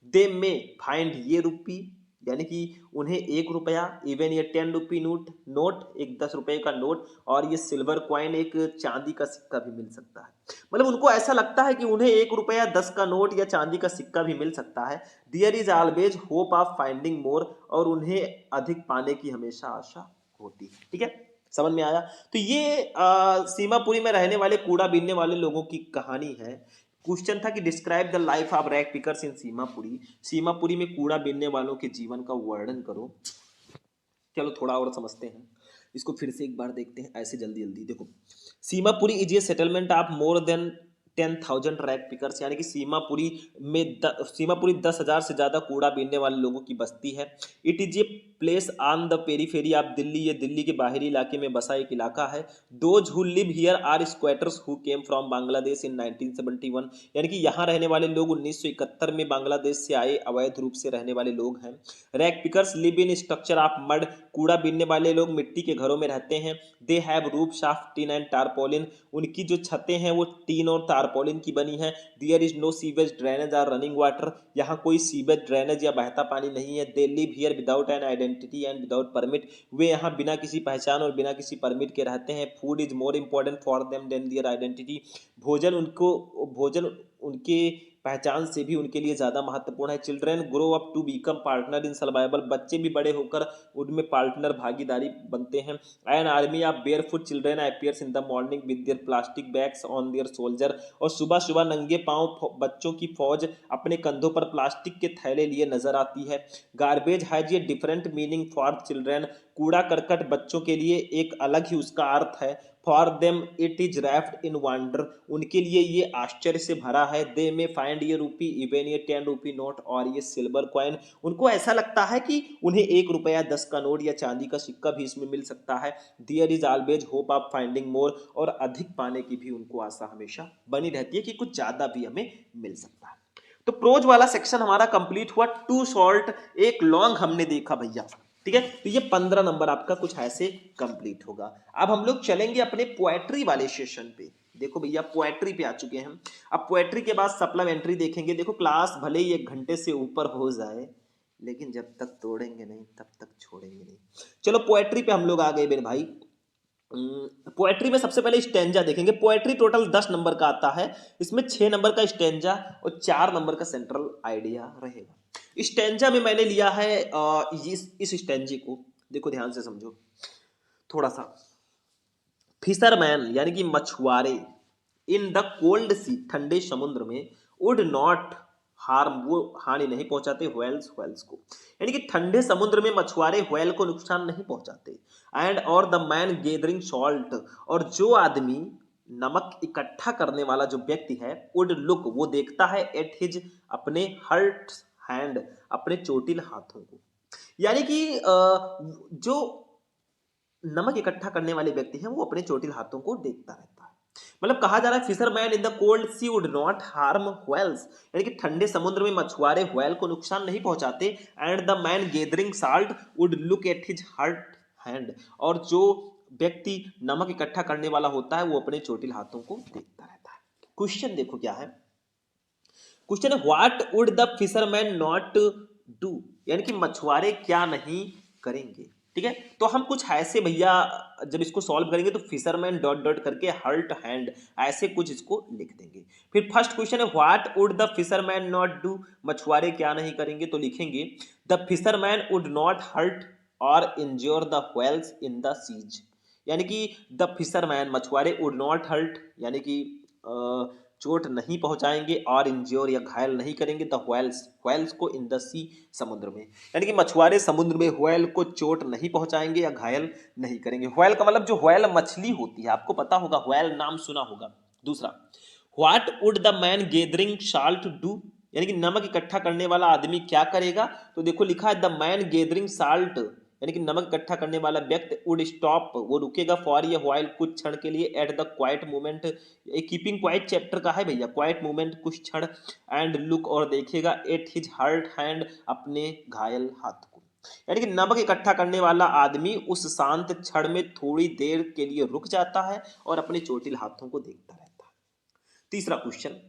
दे में फाइंड ये रूपी, यानी कि उन्हें 1 रुपया, इवन ये 10 रुपी नोट नोट, एक 10 रुपए का नोट, और ये सिल्वर क्वाइन, एक चांदी का सिक्का भी मिल सकता है। मतलब उनको ऐसा लगता है कि उन्हें 1 रुपया, 10 का नोट या चांदी का सिक्का भी मिल सकता है। There is always hope of finding more, और उन्हें अधिक पाने की हमेशा आशा होती है, ठीक है, समझ में आया। तो ये सीमापुरी में रहने वाले कूड़ा बीनने वाले लोगों की कहानी है। क्वेश्चन था कि describe the life of rag pickers in Seemapuri, Seemapuri में कूड़ा बीनने वालों के जीवन का वर्णन करो। चलो थोड़ा और समझते हैं इसको, फिर से एक बार देखते हैं ऐसे जल्दी जल्दी। देखो, Seemapuri is a settlement of more than 10,000 rag pickers, यानी कि सीमापुरी 10,000 से ज्यादा कूड़ा बीनने वाले लोगों की बस्ती है। It is a place on the periphery of Delhi, ये दिल्ली के बाहरी इलाके में बसा एक इलाका है। Those who live here are squatters who came from Bangladesh in 1971, यानी कि यहाँ रहने वाले लोग 1971 में बांग्लादेश से आए अवैध रूप से रहने वाले लोग हैं। Rag pickers live in structure of mud, कूड़ा बीनने वाले लोग मिट्टी के घरों में रहते हैं। They have roof of tin and tarpaulin, उनकी जो छतें हैं वो टीन और टारपोलिन की बनी है। There is no sewage, drainage और रनिंग वाटर, यहाँ कोई सीवेज, ड्रेनेज या बहता पानी नहीं है। They live here without an identity and without permit, वे यहाँ बिना किसी पहचान और बिना किसी परमिट के रहते हैं। Food is more important for them than their identity, भोजन उनके पहचान से भी उनके लिए ज्यादा महत्वपूर्ण है। Children grow up to become partner in survival, बच्चे भी बड़े होकर उनमें पार्टनर, भागीदारी बनते हैं। An army of barefoot children appears in the morning with their plastic bags on their soldier, और सुबह सुबह नंगे पांव बच्चों की फौज अपने कंधों पर प्लास्टिक के थैले लिए नजर आती है। गार्बेज हैज ये डिफरेंट मीनिंग फॉर चिल्ड्रेन, कूड़ा करकट बच्चों के लिए एक अलग ही उसका अर्थ है। For them it is wrapped in wonder, उनके लिए ये आश्चर्य से भरा है। दे में फाइंड ये रूपी, इवन ये 10 रुपी नोट, और ये सिल्वर कॉइन, उनको ऐसा लगता है कि उन्हें 1 रुपया, 10 का नोट या चांदी का सिक्का भी इसमें मिल सकता है। There is always hope of finding more, और अधिक पाने की भी उनको आशा हमेशा बनी रहती है कि कुछ ज्यादा भी हमें मिल सकता है। तो प्रोज वाला सेक्शन हमारा कंप्लीट हुआ। टू शॉर्ट एक लॉन्ग हमने देखा भैया, ठीक है, तो ये 15 नंबर आपका कुछ ऐसे कंप्लीट होगा। अब हम लोग चलेंगे अपने पोएट्री वाले सेशन पे। देखो भैया पोएट्री पे आ चुके हैं हम। अब पोएट्री के बाद सप्लीमेंट्री देखेंगे। देखो क्लास भले ही 1 घंटे से ऊपर हो जाए, लेकिन जब तक तोड़ेंगे नहीं तब तक छोड़ेंगे नहीं। चलो पोएट्री पे हम लोग आ गए मेरे भाई। पोएट्री में सबसे पहले स्टेंजा देखेंगे। पोएट्री टोटल 10 नंबर का आता है, इसमें 6 नंबर का स्टेंजा और 4 नंबर का सेंट्रल आइडिया रहेगा। स्टेंजा में मैंने लिया है इस स्टेंजे को, देखो ध्यान से समझो थोड़ा सा। फिशरमैन यानी कि मछुआरे इन द कोल्ड सी ठंडे समुद्र में वुड नॉट हार्म, वो हानि नहीं पहुंचाते व्हेल्स व्हेल्स को, यानी कि ठंडे समुद्र में मछुआरे व्हेल को नुकसान नहीं पहुंचाते। एंड और द मैन गैदरिंग सॉल्ट, और जो आदमी नमक इकट्ठा करने वाला जो व्यक्ति है, वुड लुक वो देखता है, एट हिज अपने हर्ट हैंड अपने चोटिल हाथों को, यानी कि जो नमक इकट्ठा करने वाले व्यक्ति हैं वो अपने चोटिल हाथों को देखता रहता है। मतलब कहा जा रहा है fisherman in the cold sea would not harm whales, यानी कि ठंडे समुद्र में मछुआरे व्हेल को नुकसान नहीं पहुंचाते। And the man gathering salt would look at his hurt hand, और जो व्यक्ति नमक इकट्ठा करने वाला होता है वो अपने चोटिल हाथों को देखता रहता है। क्वेश्चन देखो क्या है, क्वेश्चन है what would the fisherman not do, यानी कि मछुआरे क्या नहीं करेंगे। ठीक है, तो हम कुछ ऐसे भैया जब इसको सॉल्व करेंगे तो फिशरमैन डॉट डॉट करके हर्ट हैंड ऐसे कुछ इसको लिख देंगे। फिर फर्स्ट क्वेश्चन है what would the fisherman not do, मछुआरे क्या नहीं करेंगे, तो लिखेंगे the fisherman would not hurt और injure the whales in the seas, यानी कि द फिशरमैन मछुआरे वुड नॉट हर्ट यानी कि चोट नहीं पहुंचाएंगे और इंज्योर या घायल नहीं करेंगे द व्हेल्स, व्हेल्स को इन द सी समुद्र में, यानी कि मछुआरे समुद्र में व्हेल को चोट नहीं पहुंचाएंगे या घायल नहीं करेंगे। व्हेल का मतलब जो व्हेल मछली होती है, आपको पता होगा व्हेल नाम सुना होगा। दूसरा what would the man gathering salt do, यानी कि नमक इकट्ठा करने वाला आदमी क्या करेगा, तो देखो लिखा है द मैन गैदरिंग साल्ट, यानी कि नमक इकट्ठा करने वाला व्यक्ति वुड स्टॉप वो रुकेगा फॉर ये व्हाइल कुछ क्षण के लिए एट द क्वाइट मोमेंट, ये कीपिंग क्वाइट चैप्टर का है भैया, क्वाइट मोमेंट कुछ क्षण, एंड लुक और देखेगा एट हिज हर्ट हैंड अपने घायल हाथ को, यानी कि नमक इकट्ठा करने वाला आदमी उस शांत क्षण में थोड़ी देर के लिए रुक जाता है और अपने चोटिल हाथों को देखता रहता है। तीसरा question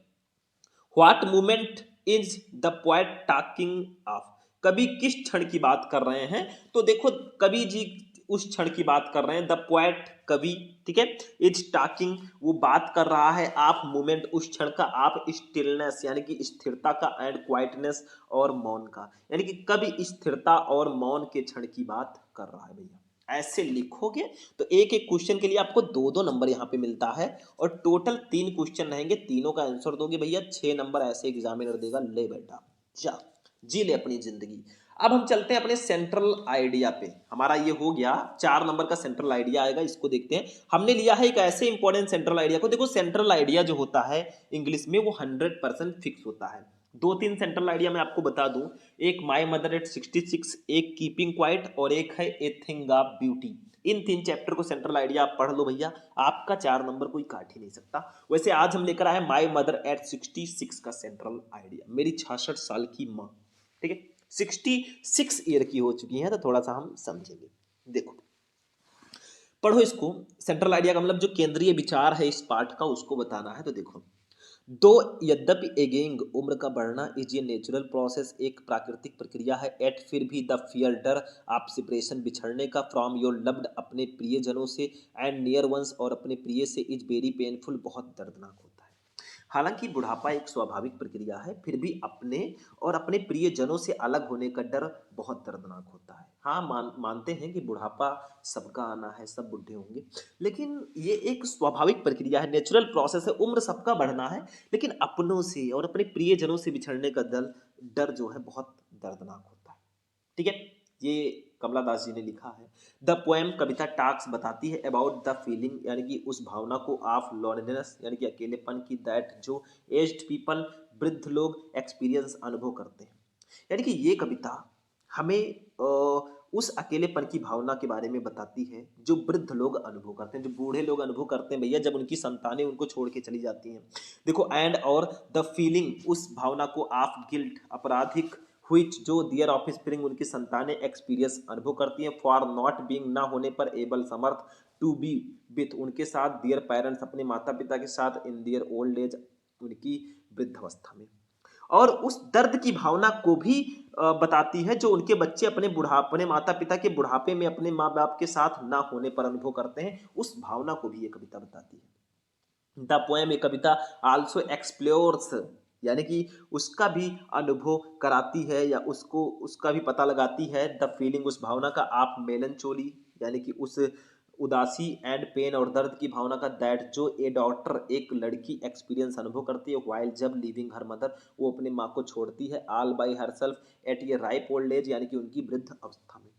what movement is the poet talking of, कवि किस क्षण की बात कर रहे हैं, तो देखो कवि जी उस क्षण की बात कर रहे हैं, द पोएट कवि, ठीक है, इज टॉकिंग वो बात कर रहा है, आप मूवमेंट उस क्षण का, आप स्टिलनेस यानी कि स्थिरता का, एंड क्वाइटनेस और मौन का, यानी कि कवि स्थिरता और मौन के क्षण की बात कर रहा है भैया। ऐसे लिखोगे तो एक एक क्वेश्चन के लिए आपको दो दो नंबर यहाँ पे मिलता है, और टोटल 3 क्वेश्चन रहेंगे, तीनों का आंसर दोगे भैया 6 नंबर ऐसे एग्जामिनर देगा। ले बेटा जा जी ले अपनी जिंदगी। अब हम चलते हैं अपने सेंट्रल आइडिया पे, हमारा ये हो गया 4 नंबर का सेंट्रल आइडिया आएगा, इसको देखते हैं। हमने लिया है एक ऐसे इंपॉर्टेंट सेंट्रल आइडिया को, देखो सेंट्रल आइडिया जो होता है इंग्लिश में वो 100% फिक्स होता है। 2-3 सेंट्रल आइडिया मैं आपको बता दूं, एक माई मदर एट 66, एक कीपिंग क्वाइट और एक है a thing of beauty. In 3 chapter को सेंट्रल आइडिया आप पढ़ लो भैया, आपका 4 नंबर कोई काट ही नहीं सकता। वैसे आज हम लेकर आए माई मदर एट 66 का सेंट्रल आइडिया, मेरी 66 साल की माँ, ठीक है 66 ईयर की हो चुकी है, तो थोड़ा सा हम समझेंगे। देखो पढ़ो इसको, सेंट्रल आइडिया का मतलब जो केंद्रीय विचार है इस पाठ का उसको बताना है। तो देखो दो यद्यपि एगेंग उम्र का बढ़ना इज ए नेचुरल प्रोसेस, एक प्राकृतिक प्रक्रिया है, एट फिर भी द फियर डर आप सेपरेशन बिछड़ने का फ्रॉम योर लव्ड अपने प्रियजनों से एंड नियर वंस और अपने प्रिय से इज वेरी पेनफुल बहुत दर्दनाक होता है। हालांकि बुढ़ापा एक स्वाभाविक प्रक्रिया है, फिर भी अपने और अपने प्रियजनों से अलग होने का डर बहुत दर्दनाक होता है। हाँ मानते हैं कि बुढ़ापा सबका आना है, सब बुढ़े होंगे, लेकिन ये एक स्वाभाविक प्रक्रिया है, नेचुरल प्रोसेस है, उम्र सबका बढ़ना है, लेकिन अपनों से और अपने प्रियजनों से बिछड़ने का डर जो है बहुत दर्दनाक होता है। ठीक है, ये कमला दास जी ने लिखा है। द पोएम कविता टाक्स बताती है अबाउट द फीलिंग यानी कि उस भावना को ऑफ लोनलीनेस यानी कि अकेलेपन की, दैट जो एज्ड पीपल वृद्ध लोग एक्सपीरियंस अनुभव करते हैं, यानी कि ये कविता हमें उस अकेलेपन की भावना के बारे में बताती है जो वृद्ध लोग अनुभव करते हैं, जो बूढ़े लोग अनुभव करते हैं भैया, जब उनकी संतानें उनको छोड़ के चली जाती हैं। देखो एंड और द फीलिंग उस भावना को ऑफ गिल्ट आपराधिक हुईच जो दियर ऑफ स्प्रिंग उनकी संतानें एक्सपीरियंस अनुभव करती हैं, फॉर नॉट बीइंग ना होने पर एबल समर्थ टू बी विथ उनके साथ, दियर पेरेंट्स अपने माता पिता के साथ, इन दियर ओल्ड एज उनकी वृद्धावस्था में। और उस दर्द की भावना को भी बताती है जो उनके बच्चे अपने बुढ़ापे, अपने माता पिता के बुढ़ापे में अपने माँ बाप के साथ ना होने पर अनुभव करते हैं, उस भावना को भी ये कविता बताती है। द पोएम, ये कविता आल्सो एक्सप्लोर्स, यानी कि उसका भी अनुभव कराती है या उसको उसका भी पता लगाती है, द फीलिंग, उस भावना का, आप मेलनचोली, यानी कि उस उदासी एंड पेन और दर्द की भावना का, दैट जो ए डॉटर, एक लड़की एक्सपीरियंस अनुभव करती है, वाइल जब लिविंग हर मदर, वो अपने माँ को छोड़ती है, ऑल बाय हरसेल्फ एट ए राइप ओल्ड एज, यानी कि उनकी वृद्ध अवस्था में।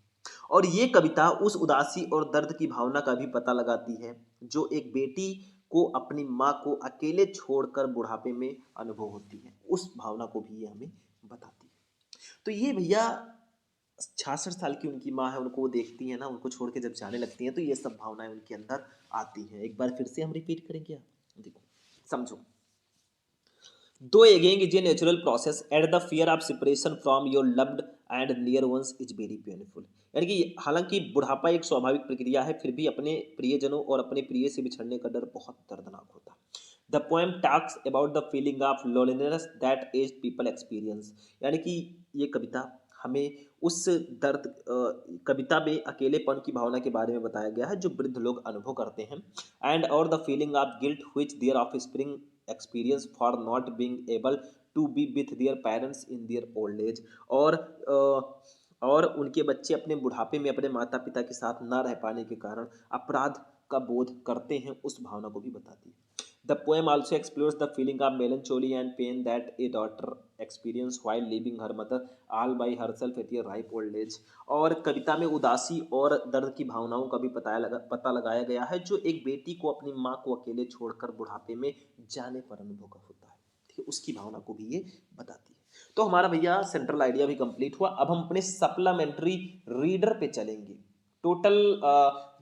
और ये कविता उस उदासी और दर्द की भावना का भी पता लगाती है जो एक बेटी को अपनी माँ को अकेले छोड़कर बुढ़ापे में अनुभव होती है, उस भावना को भी ये हमें बताती है। तो ये भैया 66 साल की उनकी माँ है, उनको वो देखती है ना, उनको छोड़ के जब जाने लगती हैं तो ये सब भावनाएं उनके अंदर आती हैं। एक बार फिर से हम रिपीट करें क्या? देखो, समझो। Though again is a natural process at the fear of separation from your loved and near ones is very painful, यानी कि हालांकि बुढ़ापा एक स्वाभाविक प्रक्रिया है, फिर भी अपने प्रियजनों और अपने प्रिय से बिछड़ने का डर बहुत दर्दनाक होता है। The poem talks about the feeling of loneliness that as people experience, यानी कि ये कविता हमें उस दर्द कविता में अकेलेपन की भावना के बारे में बताया गया है जो वृद्ध लोग अनुभव करते हैं, एंड और the feeling of guilt which their offspring experience for not being able to be with their parents in their old age, और उनके बच्चे अपने बुढ़ापे में अपने माता पिता के साथ ना रह पाने के कारण अपराध का बोध करते हैं, उस भावना को भी बताती है। The poem also explores the feeling of melancholy and pain that a daughter experiences while leaving her mother all by herself at a ripe old age, और कविता में उदासी और दर्द की भावनाओं का भी पता लगाया गया है जो एक बेटी को अपनी माँ को अकेले छोड़कर बुढ़ापे में जाने पर अनुभव का होता है। ठीक है, उसकी भावना को भी ये बताती है। तो हमारा भैया सेंट्रल आइडिया भी कंप्लीट हुआ। अब हम अपने सप्लीमेंट्री रीडर पे चलेंगे। टोटल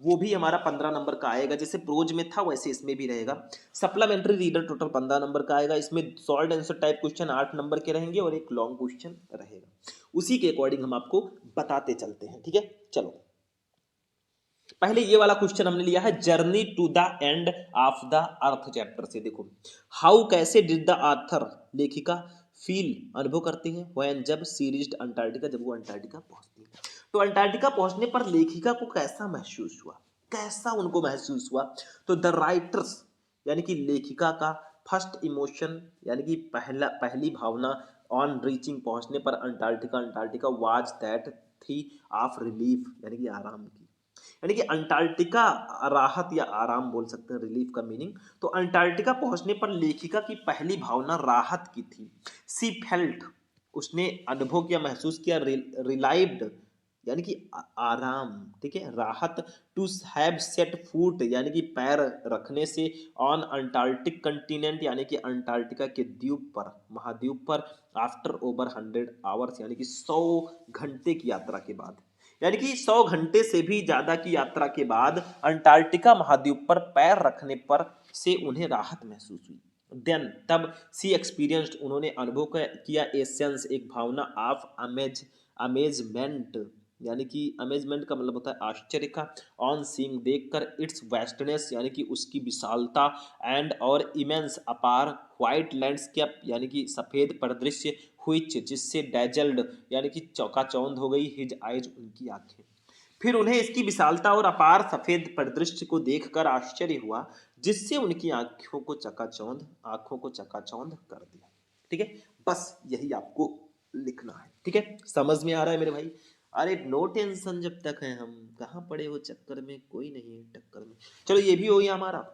वो भी हमारा 15 नंबर का आएगा, जैसे प्रोज में था वैसे इसमें भी रहेगा। सप्लीमेंट्री रीडर टोटल 15 नंबर का आएगा, इसमें salt answer type question 8 number के रहेंगे और एक लॉन्ग क्वेश्चन रहेगा। उसी के अकॉर्डिंग हम आपको बताते चलते हैं। ठीक है, चलो पहले ये वाला क्वेश्चन हमने लिया है journey to the end of the earth chapter से। देखो, हाउ, कैसे, डिड द आथर, लेखिका, फील, अनुभव करती है, व्हेन, जब, सी रीच्ड अंटार्कटिका, जब वो अंटार्कटिका पहुंचती है। तो अंटार्कटिका पहुंचने पर लेखिका को कैसा महसूस हुआ, कैसा उनको महसूस हुआ? तो द राइटर्स, यानी कि लेखिका का फर्स्ट इमोशन, यानी कि पहली भावना ऑन रीचिंग, पहुंचने पर अंटार्कटिका, अंटार्कटिका वाज दैट थी ऑफ रिलीफ, यानी कि आराम की, यानी कि अंटार्कटिका राहत या आराम बोल सकते हैं, रिलीफ का मीनिंग। तो अंटार्कटिका पहुंचने पर लेखिका की पहली भावना राहत की थी। सी फेल्ट, उसने अनुभव किया, महसूस किया, रिलाइव्ड, यानी कि आराम। ठीक है, राहत, टू हैव सेट फूट, यानी कि पैर रखने से, ऑन अंटार्कटिक कंटिनेंट, यानी कि अंटार्कटिका के द्वीप पर, महाद्वीप पर, आफ्टर ओवर 100 आवर्स, यानी कि 100 घंटे की यात्रा के बाद, यानी कि 100 घंटे से भी ज्यादा की यात्रा के बाद अंटार्कटिका महाद्वीप पर पैर रखने पर से उन्हें राहत महसूस हुई। देन, तब, सी एक्सपीरियंस्ड, उन्होंने अनुभव किया, ए सेंस, एक भावना, ऑफ अमेजमेंट, यानी कि अमेजमेंट का मतलब होता है आश्चर्य का, ऑन सीइंग, देखकर, इट्स वेस्टनेस, यानी कि उसकी विशालता, एंड और इमेंस, अपार, व्हाइट लैंडस्केप, यानी कि सफेद परिदृश्य, हुईच, जिससे डैजल्ड, यानी कि चौकाचौंध हो गई, हिज आइज, उनकी आंखें। फिर उन्हें इसकी विशालता और अपार सफेद परिदृश्य को देखकर आश्चर्य हुआ, जिससे उनकी आंखों को चकाचौंध कर दिया। ठीक है, बस यही आपको लिखना है। ठीक है, समझ में आ रहा है मेरे भाई? अरे नो टेंशन, जब तक है हम कहाँ पड़े हो चक्कर में, कोई नहीं है टक्कर में। चलो ये भी हो गया हमारा।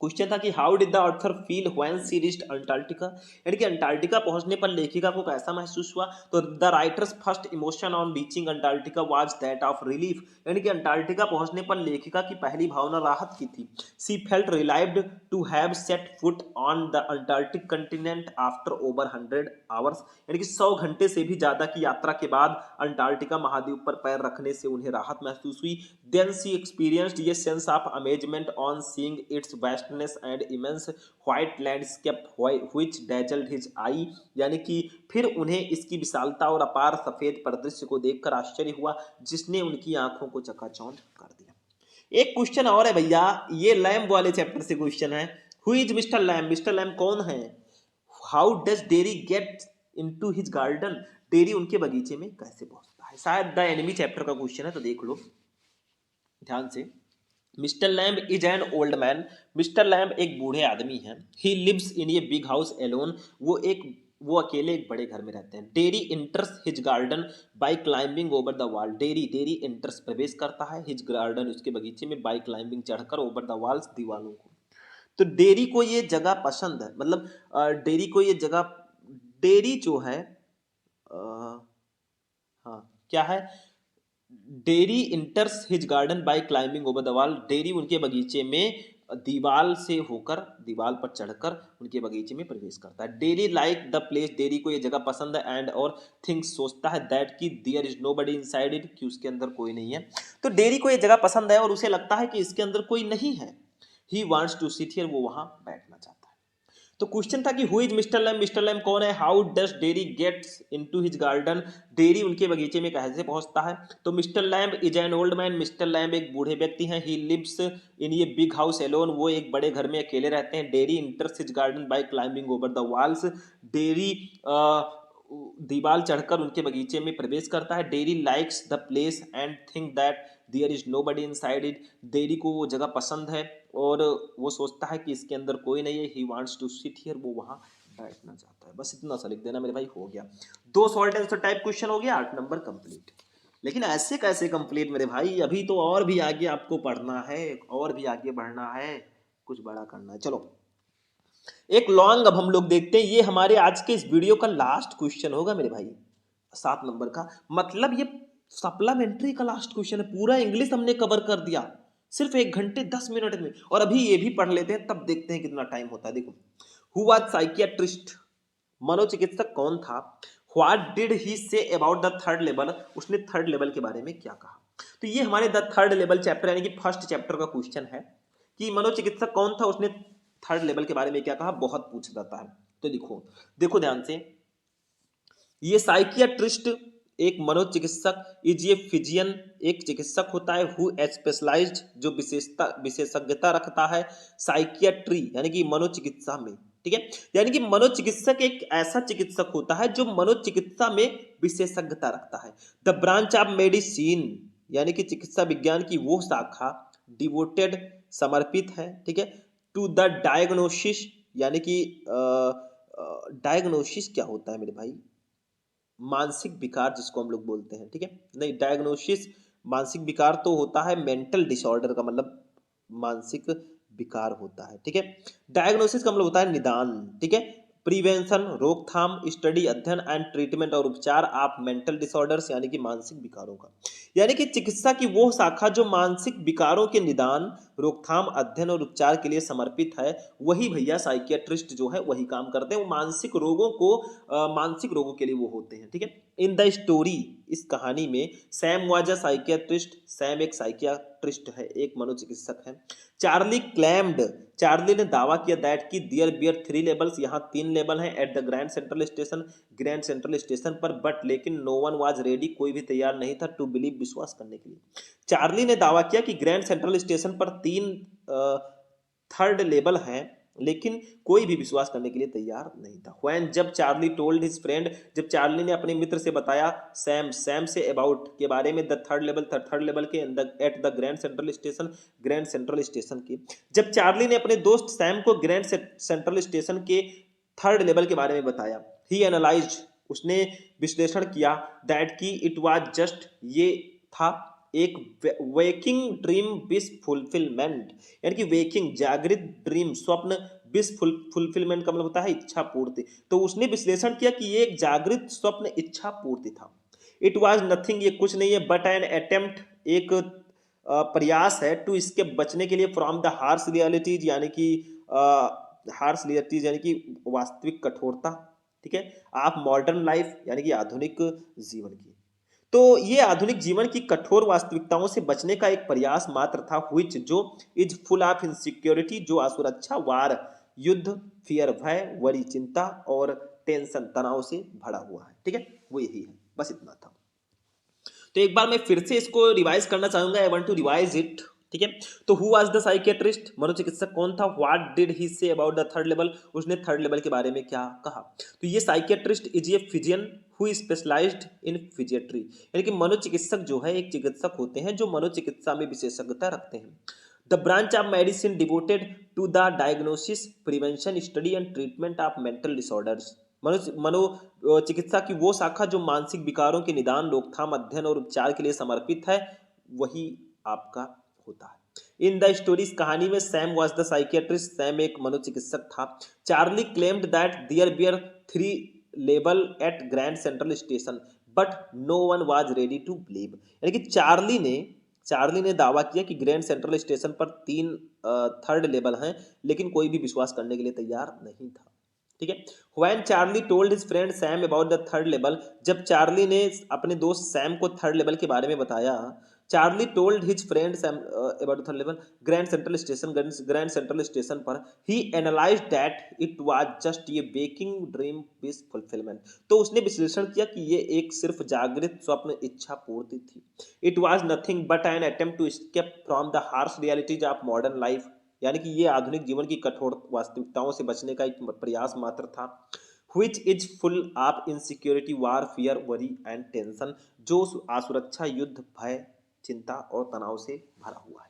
क्वेश्चन था कि how did the author feel when she reached Antarctica, यानी कि अंटार्कटिका पहुंचने पर लेखिका को कैसा महसूस हुआ? तो the writers first emotion on reaching Antarctica was that of relief, यानी कि अंटार्कटिका पहुंचने पर लेखिका की पहली भावना राहत की थी। She felt relieved to have set foot on the Antarctic continent after over 100 hours, यानी कि 100 घंटे से भी ज्यादा की यात्रा के बाद अंटार्कटिका महाद्वीप पर पैर रखने से उन्हें राहत महसूस हुई। देन शी एक्सपीरियंस्ड ये sense of amazement on seeing its vastness and immense white landscape which dazzled his eye, यानी कि फिर उन्हें इसकी विशालता और अपार सफेद परिदृश्य को देखकर आश्चर्य हुआ, जिसने उनकी आंखों को चकाचौंध कर दिया। एक क्वेश्चन और है भैया, ये लैम्ब वाले चैप्टर से क्वेश्चन है। Who is Mr Lamb, Mr Lamb कौन है? How does Derry get into his garden, Derry उनके बगीचे में कैसे पहुंचता है। शायद द एनिमी चैप्टर का क्वेश्चन है, तो देख लो ध्यान से। Mr Lamb is an old man, Mr Lamb एक बूढ़े आदमी हैं। He lives in a big house alone, वो अकेले एक बड़े घर में रहते हैं। Derry enters his garden by climbing over the wall, dairy इंटर्स प्रवेश करता है, हिज गार्डन उसके बगीचे में, बाय क्लाइंबिंग चढ़कर, ओवर द वॉल्स दीवालों को। तो डेरी को ये जगह पसंद है, मतलब डेरी को ये जगह, डेरी जो है हाँ क्या है, Derry enters his garden by climbing over the wall, Derry उनके बगीचे में दीवाल से होकर, दीवाल पर चढ़कर उनके बगीचे में प्रवेश करता है। Dairy like the place, dairy को ये जगह पसंद है, एंड और थिंग्स सोचता है, दैट कि there is nobody inside it, कि उसके अंदर कोई नहीं है। तो डेरी को ये जगह पसंद है और उसे लगता है कि इसके अंदर कोई नहीं है। He wants to sit here, वो वहां बैठना चाहता है। तो क्वेश्चन था कि who is Mr Lamb, Mr Lamb कौन है। How does Derry gets into his garden, Derry उनके बगीचे में कैसे पहुंचता है। तो Mr Lamb is an old man, Mr Lamb एक बूढ़े व्यक्ति हैं। ही लिव्स इन ये बिग हाउस एलोन, वो एक बड़े घर में अकेले रहते हैं। Derry enters his garden by climbing over the walls, Derry दीवार चढ़कर उनके बगीचे में प्रवेश करता है। Derry likes the place and think that there is nobody inside it, Derry को वो जगह पसंद है और वो सोचता है कि इसके अंदर कोई नहीं है। He wants to sit here, वो वहां बैठना चाहता है। बस इतना सा लिख देना मेरे भाई, हो गया। दो शॉर्ट आंसर टाइप क्वेश्चन हो गया, 8 नंबर कंप्लीट। लेकिन ऐसे कैसे कंप्लीट मेरे भाई, अभी तो और भी आगे आपको पढ़ना है, और भी आगे बढ़ना है, कुछ बड़ा करना है। चलो एक लॉन्ग अब हम लोग देखते हैं, ये हमारे आज के इस वीडियो का लास्ट क्वेश्चन होगा मेरे भाई, 7 नंबर का। मतलब ये सप्लीमेंट्री का लास्ट क्वेश्चन है, पूरा इंग्लिश हमने कवर कर दिया सिर्फ 1 घंटे 10 मिनट में। और अभी ये भी पढ़ लेते हैं, तब देखते हैं कितना टाइम होता है। देखो, हु वाज साइकियाट्रिस्ट, मनोचिकित्सक कौन था। What did he say about the third level, उसने थर्ड लेवल के बारे में क्या कहा। तो ये हमारे द थर्ड लेवल चैप्टर यानी कि फर्स्ट चैप्टर का क्वेश्चन है कि मनोचिकित्सक कौन था, उसने थर्ड लेवल के बारे में क्या कहा, बहुत पूछ जाता है। तो देखो देखो ध्यान से, ये साइकियाट्रिस्ट एक मनोचिकित्सक, इज ये फिजियन एक चिकित्सक होता है, हु स्पेशलाइज्ड जो विशेषज्ञता रखता है साइकियाट्री यानी कि मनोचिकित्सा में। ठीक है, यानी कि मनोचिकित्सक एक ऐसा चिकित्सक होता है जो मनोचिकित्सा में विशेषज्ञता रखता है। द ब्रांच ऑफ मेडिसिन यानी कि चिकित्सा विज्ञान की वो शाखा, डिवोटेड समर्पित है, ठीक है, टू द डायग्नोसिस यानी कि डायग्नोसिस क्या होता है मेरे भाई, मानसिक विकार जिसको हम लोग बोलते हैं। ठीक है, नहीं डायग्नोसिस मानसिक विकार तो होता है, मेंटल डिसऑर्डर का मतलब मानसिक विकार होता है। ठीक है, डायग्नोसिस का मतलब होता है निदान। ठीक है, प्रिवेंशन रोकथाम, स्टडी अध्ययन एंड ट्रीटमेंट और उपचार ऑफ मेंटल डिसऑर्डर्स यानी कि मानसिक विकारों का। यानी कि चिकित्सा की वो शाखा जो मानसिक विकारों के निदान, रोकथाम, अध्ययन और उपचार के लिए समर्पित है, वही भैया साइकियाट्रिस्ट जो है वही काम करते हैं। वो मानसिक रोगों को मानसिक रोगों के लिए वो होते हैं। ठीक है, इन द स्टोरी इस कहानी में Sam was a psychiatrist, Sam एक साइकियाट्रिस्ट है, एक मनोचिकित्सक है। चार्ली क्लेम्ड, चार्ली ने दावा किया दैट कि देयर बियर 3 लेवल्स, यहाँ 3 लेवल हैं at the grand Central station, grand Central station पर, बट लेकिन नो वन वाज रेडी, कोई भी तैयार नहीं था, टू बिलीव विश्वास करने के लिए। चार्ली ने दावा किया कि ग्रैंड सेंट्रल स्टेशन पर 3 थर्ड लेवल हैं, लेकिन कोई भी विश्वास करने के लिए तैयार नहीं था। व्हेन जब चार्ली टोल्ड हिज फ्रेंड, जब चार्ली ने अपने मित्र से बताया, सैम से अबाउट के बारे में, द थर्ड लेवल के at the grand Central station, grand Central station की, जब चार्ली ने अपने दोस्त सैम को ग्रैंड सेंट्रल स्टेशन के थर्ड लेवल के बारे में बताया, ही एनालाइज्ड उसने विश्लेषण किया, दैट की इट वाज जस्ट ये था एक वेकिंग ड्रीम विश फुलफिलमेंट, यानी कि वेकिंग जागृत, ड्रीम स्वप्न, विश फुलफिलमेंट का मतलब होता है इच्छा पूर्ति। तो उसने विश्लेषण किया कि ये एक जागृत स्वप्न इच्छा पूर्ति था। इट वाज नथिंग ये कुछ नहीं है, बट एन अटेम्प्ट एक प्रयास है, टू इसके बचने के लिए, फ्रॉम द हार्श रियलिटीज यानी कि हार्श रियलिटीज यानी कि वास्तविक कठोरता। ठीक है, आप मॉडर्न लाइफ यानी कि आधुनिक जीवन की। तो ये आधुनिक जीवन की कठोर वास्तविकताओं से बचने का एक प्रयास मात्र था, व्हिच जो इज फुल ऑफ इनसिक्योरिटी जो असुरक्षा, वार युद्ध, फियर भय, वरी चिंता और टेंशन तनाव से भरा हुआ है। ठीक है, वो यही है, बस इतना था। तो एक बार मैं फिर से इसको रिवाइज करना चाहूंगा, I want to revise it. ठीक है। तो हु वाज द साइकियाट्रिस्ट, मनोचिकित्सक कौन था, what did he say about the third level, उसने थर्ड लेवल के बारे में क्या कहा। तो ये psychiatrist is a physician who specialized in psychiatry, यानी कि मनोचिकित्सक जो है एक चिकित्सक होते हैं जो मनोचिकित्सा में विशेषज्ञता रखते हैं। The branch of medicine devoted to the diagnosis, prevention, study and treatment of mental disorders, मनो मनो चिकित्सा की वो शाखा जो मानसिक विकारों के निदान, रोकथाम, अध्ययन और उपचार के लिए समर्पित है, वही आपका होता है। इन द स्टोरीज, कहानी में, Sam was the psychiatrist, Sam एक मनोचिकित्सक था। Charlie claimed that there were 3 level at Grand Central Station but no one was ready to believe, यानी कि चार्ली ने दावा किया कि ग्रैंड सेंट्रल स्टेशन पर 3 थर्ड लेवल हैं, लेकिन कोई भी विश्वास करने के लिए तैयार नहीं था। ठीक है। When Charlie told his friend Sam about the third level, जब चार्ली ने अपने दोस्त सैम को थर्ड लेवल के बारे में बताया, Charlie told his friend Sam about third level, Grand Central station पर, he analysed that it was just a waking dream wish fulfilment, तो उसने विश्लेषण किया कि ये एक सिर्फ जागृत स्वप्न इच्छा पूर्ति थी। It was nothing but an attempt to escape from the harsh realities of modern life, यानी कि ये आधुनिक जीवन की कठोर वास्तविकताओं से बचने का एक प्रयास मात्र था। which is full of insecurity, war, fear, worry and tension, जो असुरक्षा, युद्ध, भय, चिंता और तनाव से भरा हुआ है।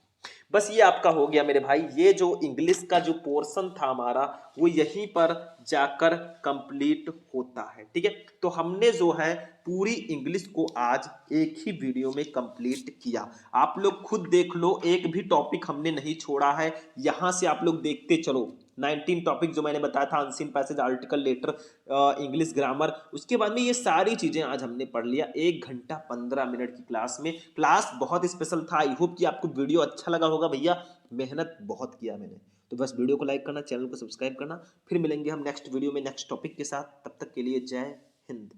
बस ये आपका हो गया मेरे भाई, ये जो इंग्लिश का जो पोर्शन था हमारा वो यहीं पर जाकर कंप्लीट होता है। ठीक है। तो हमने जो है पूरी इंग्लिश को आज एक ही वीडियो में कंप्लीट किया। आप लोग खुद देख लो, एक भी टॉपिक हमने नहीं छोड़ा है, यहां से आप लोग देखते चलो। 19 टॉपिक जो मैंने बताया था, unseen passage, article, letter, English grammar, उसके बाद में ये सारी चीजें आज हमने पढ़ लिया 1 घंटा 15 मिनट की क्लास में। क्लास बहुत स्पेशल था। आई होप कि आपको वीडियो अच्छा लगा होगा। भैया मेहनत बहुत किया मैंने, तो बस वीडियो को लाइक करना, चैनल को सब्सक्राइब करना। फिर मिलेंगे हम नेक्स्ट वीडियो में नेक्स्ट टॉपिक के साथ। तब तक के लिए जय हिंद।